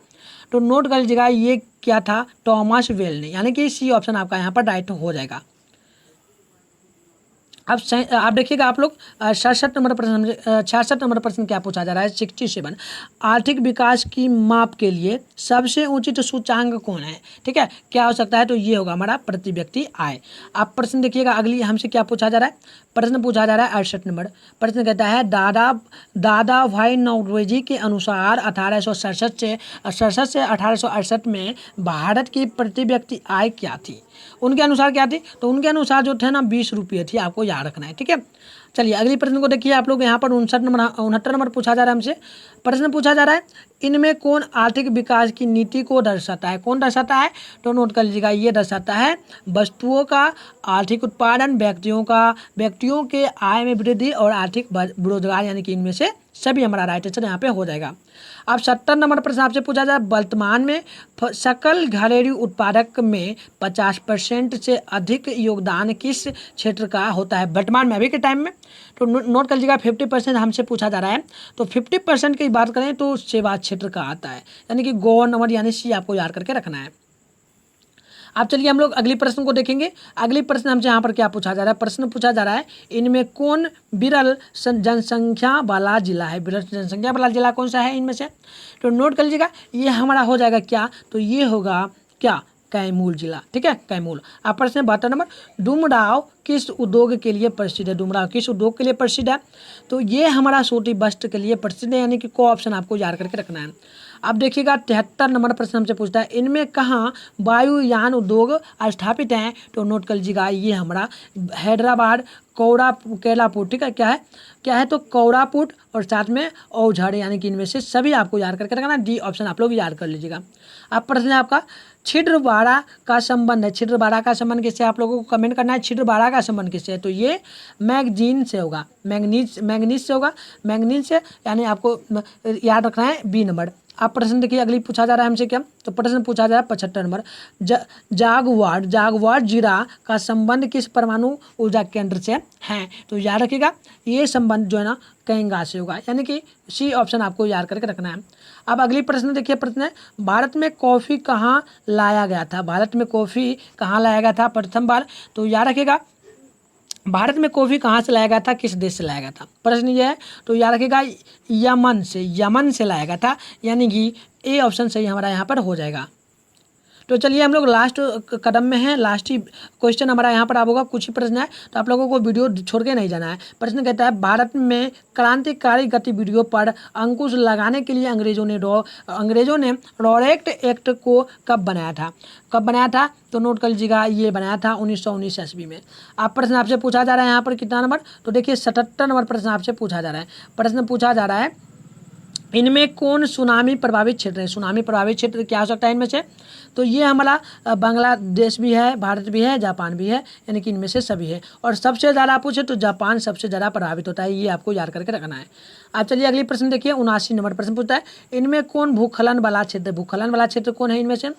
तो नोट कर लीजिएगा ये क्या था, थॉमस बेल ने, यानी कि सी ऑप्शन आपका यहाँ पर राइट हो जाएगा। अब आप देखिएगा आप लोग 67 नंबर प्रश्न 66 नंबर प्रश्न क्या पूछा जा रहा है 67 आर्थिक विकास की माप के लिए सबसे उचित सूचांक कौन है। ठीक है, क्या हो सकता है, तो ये होगा हमारा प्रति व्यक्ति आय। आप प्रश्न देखिएगा अगली हमसे क्या पूछा जा रहा है, प्रश्न पूछा जा रहा है 68 नंबर प्रश्न कहता है दादा भाई नौरोजी के अनुसार 1867 से 1868 में भारत की प्रति व्यक्ति आय क्या थी। उनके अनुसार क्या थी, तो उनके अनुसार जो थे ना 20 रुपये थी, आपको याद रखना है। ठीक है, चलिए अगली प्रश्न को देखिए आप लोग, यहाँ पर 69 नंबर पूछा जा रहा है हमसे, प्रश्न पूछा जा रहा है इनमें कौन आर्थिक विकास की नीति को दर्शाता है। कौन दर्शाता है, तो नोट कर लीजिएगा ये दर्शाता है वस्तुओं का आर्थिक उत्पादन, व्यक्तियों के आय में वृद्धि और आर्थिक बेरोजगार, यानी कि इनमें से सभी हमारा राइट आंसर यहाँ पे हो जाएगा। अब 70 नंबर प्रश्न आपसे पूछा जाए वर्तमान में सकल घरेलू उत्पादक में 50% से अधिक योगदान किस क्षेत्र का होता है वर्तमान में, अभी के टाइम में। तो नोट कर लीजिएगा 50% हमसे पूछा जा रहा है, तो 50% की बात करें तो सेवा क्षेत्र का आता है, यानी कि गवर्नमेंट, यानी सी आपको याद करके रखना है। अब चलिए हम लोग अगली प्रश्न को देखेंगे। अगली प्रश्न हमसे यहाँ पर क्या पूछा जा रहा है, प्रश्न पूछा जा रहा है इनमें कौन विरल जनसंख्या वाला जिला है। विरल जनसंख्या वाला जिला कौन सा है इनमें से, तो नोट कर लीजिएगा ये हमारा हो जाएगा क्या, तो ये होगा क्या, कैमूर जिला। ठीक है, कैमूर। आप प्रश्न 72 नंबर डुमराव किस उद्योग के लिए प्रसिद्ध है। डुमराव किस उद्योग के लिए प्रसिद्ध है, तो ये हमारा सूती वस्त्र के लिए प्रसिद्ध है, यानी कि को ऑप्शन आपको याद करके रखना है। अब देखिएगा 73 नंबर प्रश्न हमसे पूछता है इनमें कहाँ वायुयान उद्योग स्थापित हैं, तो नोट कर लीजिएगा ये हमारा हैदराबाद कोल्हापुर। ठीक है, क्या है तो कोल्हापुर और साथ में औझर, यानी कि इनमें से सभी आपको याद करके रखना, डी ऑप्शन आप लोग याद कर लीजिएगा। अब प्रश्न है आपका छिद्रवाड़ा का संबंध है। छिद्रवाड़ा का संबंध किससे, आप लोगों को कमेंट करना है छिद्रवाड़ा का संबंध किससे है, तो ये मैगजीन से होगा, मैग्नीज से होगा, मैग्नीज से, यानी आपको याद रखना है बी नंबर। आप प्रश्न देखिए अगली पूछा जा रहा है हमसे क्या, तो प्रश्न पूछा जा रहा है 75 नंबर जागवार जीरा का संबंध किस परमाणु ऊर्जा केंद्र से है, तो याद रखिएगा ये संबंध जो है ना कैंगा से होगा, यानी कि सी ऑप्शन आपको याद करके रखना है। अब अगली प्रश्न देखिए, प्रश्न है भारत में कॉफ़ी कहाँ लाया गया था। भारत में कॉफ़ी कहाँ लाया गया था प्रथम बार, तो याद रखिएगा भारत में कॉफ़ी कहाँ से लाया गया था, किस देश से लाया गया था, प्रश्न ये है, तो याद रखिएगा यमन से लाया गया था, यानी कि ए ऑप्शन सही हमारा यहाँ पर हो जाएगा। तो चलिए हम लोग लास्ट कदम में हैं, लास्ट ही क्वेश्चन हमारा यहाँ पर आप होगा, कुछ ही प्रश्न है, तो आप लोगों को वीडियो छोड़ के नहीं जाना है। प्रश्न कहता है भारत में क्रांतिकारी गतिविधियों पर अंकुश लगाने के लिए अंग्रेजों ने रॉलेट एक्ट को कब बनाया था, तो नोट कर लीजिएगा ये बनाया था 1919 ईस्वी में। आप प्रश्न आपसे पूछा जा रहा है यहाँ पर कितना नंबर, तो देखिए 77 नंबर प्रश्न आपसे पूछा जा रहा है। प्रश्न पूछा जा रहा है इनमें कौन सुनामी प्रभावित क्षेत्र है। सुनामी प्रभावित क्षेत्र क्या हो सकता है इनमें से, तो ये हमारा बांग्लादेश भी है, भारत भी है, जापान भी है, यानी कि इनमें से सभी है। और सबसे ज़्यादा पूछे तो जापान सबसे ज़्यादा प्रभावित होता है, ये आपको याद करके रखना है। आप चलिए अगली प्रश्न देखिए 79 नंबर प्रश्न पूछता है इनमें कौन भूस्खलन वाला क्षेत्र कौन है इनमें से,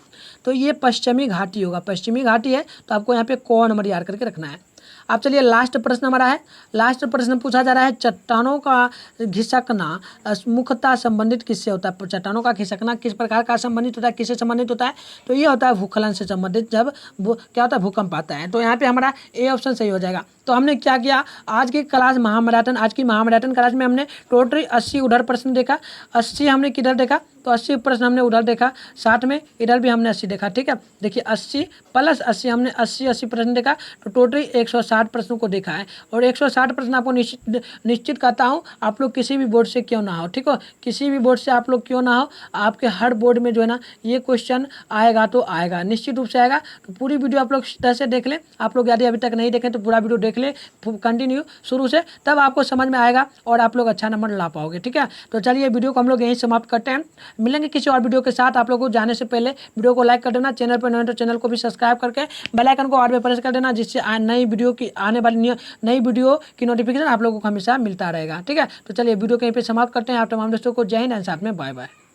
तो ये पश्चिमी घाटी होगा, पश्चिमी घाटी है, तो आपको यहाँ पे कौन नंबर याद करके रखना है। अब चलिए लास्ट प्रश्न हमारा है। लास्ट प्रश्न पूछा जा रहा है, चट्टानों का घिसकना मुख्यतः संबंधित किससे होता है? चट्टानों का घिसकना किस प्रकार का संबंधित होता है, किससे संबंधित होता है? तो ये होता है भूस्खलन से संबंधित, जब क्या होता है, भूकंप आता है। तो यहाँ पे हमारा ए ऑप्शन सही हो जाएगा। तो हमने क्या किया, आज की क्लास महामैराथन, आज की महामैराथन क्लास में हमने टोटल 80 उधर प्रश्न देखा, 80 हमने किधर देखा, तो 80 प्रश्न हमने उधर देखा, साथ में इधर भी हमने 80 देखा। ठीक है, देखिए 80 प्लस 80 हमने 80 प्रश्न देखा, तो टोटल 160 प्रश्नों को देखा है। और 160 प्रश्न आपको निश्चित कहता हूँ, आप लोग किसी भी बोर्ड से क्यों ना हो, ठीक हो, किसी भी बोर्ड से आप लोग क्यों ना हो, आपके हर बोर्ड में जो है ना ये क्वेश्चन आएगा तो आएगा, निश्चित रूप से आएगा। तो पूरी वीडियो आप लोग तरह से देख लें। आप लोग यदि अभी तक नहीं देखें तो पूरा वीडियो देख लें कंटिन्यू शुरू से, तब आपको समझ में आएगा और आप लोग अच्छा नंबर ला पाओगे। ठीक है, तो चलिए वीडियो को हम लोग यहीं समाप्त करते हैं। मिलेंगे किसी और वीडियो के साथ। आप लोगों को जाने से पहले वीडियो को लाइक कर देना, चैनल पर नए तो चैनल को भी सब्सक्राइब करके बेल आइकन को और भी प्रेस कर देना, जिससे नई वीडियो की आने वाली नई वीडियो की नोटिफिकेशन आप लोगों को हमेशा मिलता रहेगा। ठीक है, तो चलिए वीडियो कहीं पे समाप्त करते हैं। आप तमाम दोस्तों को जय हिंद, साथ में बाय बाय।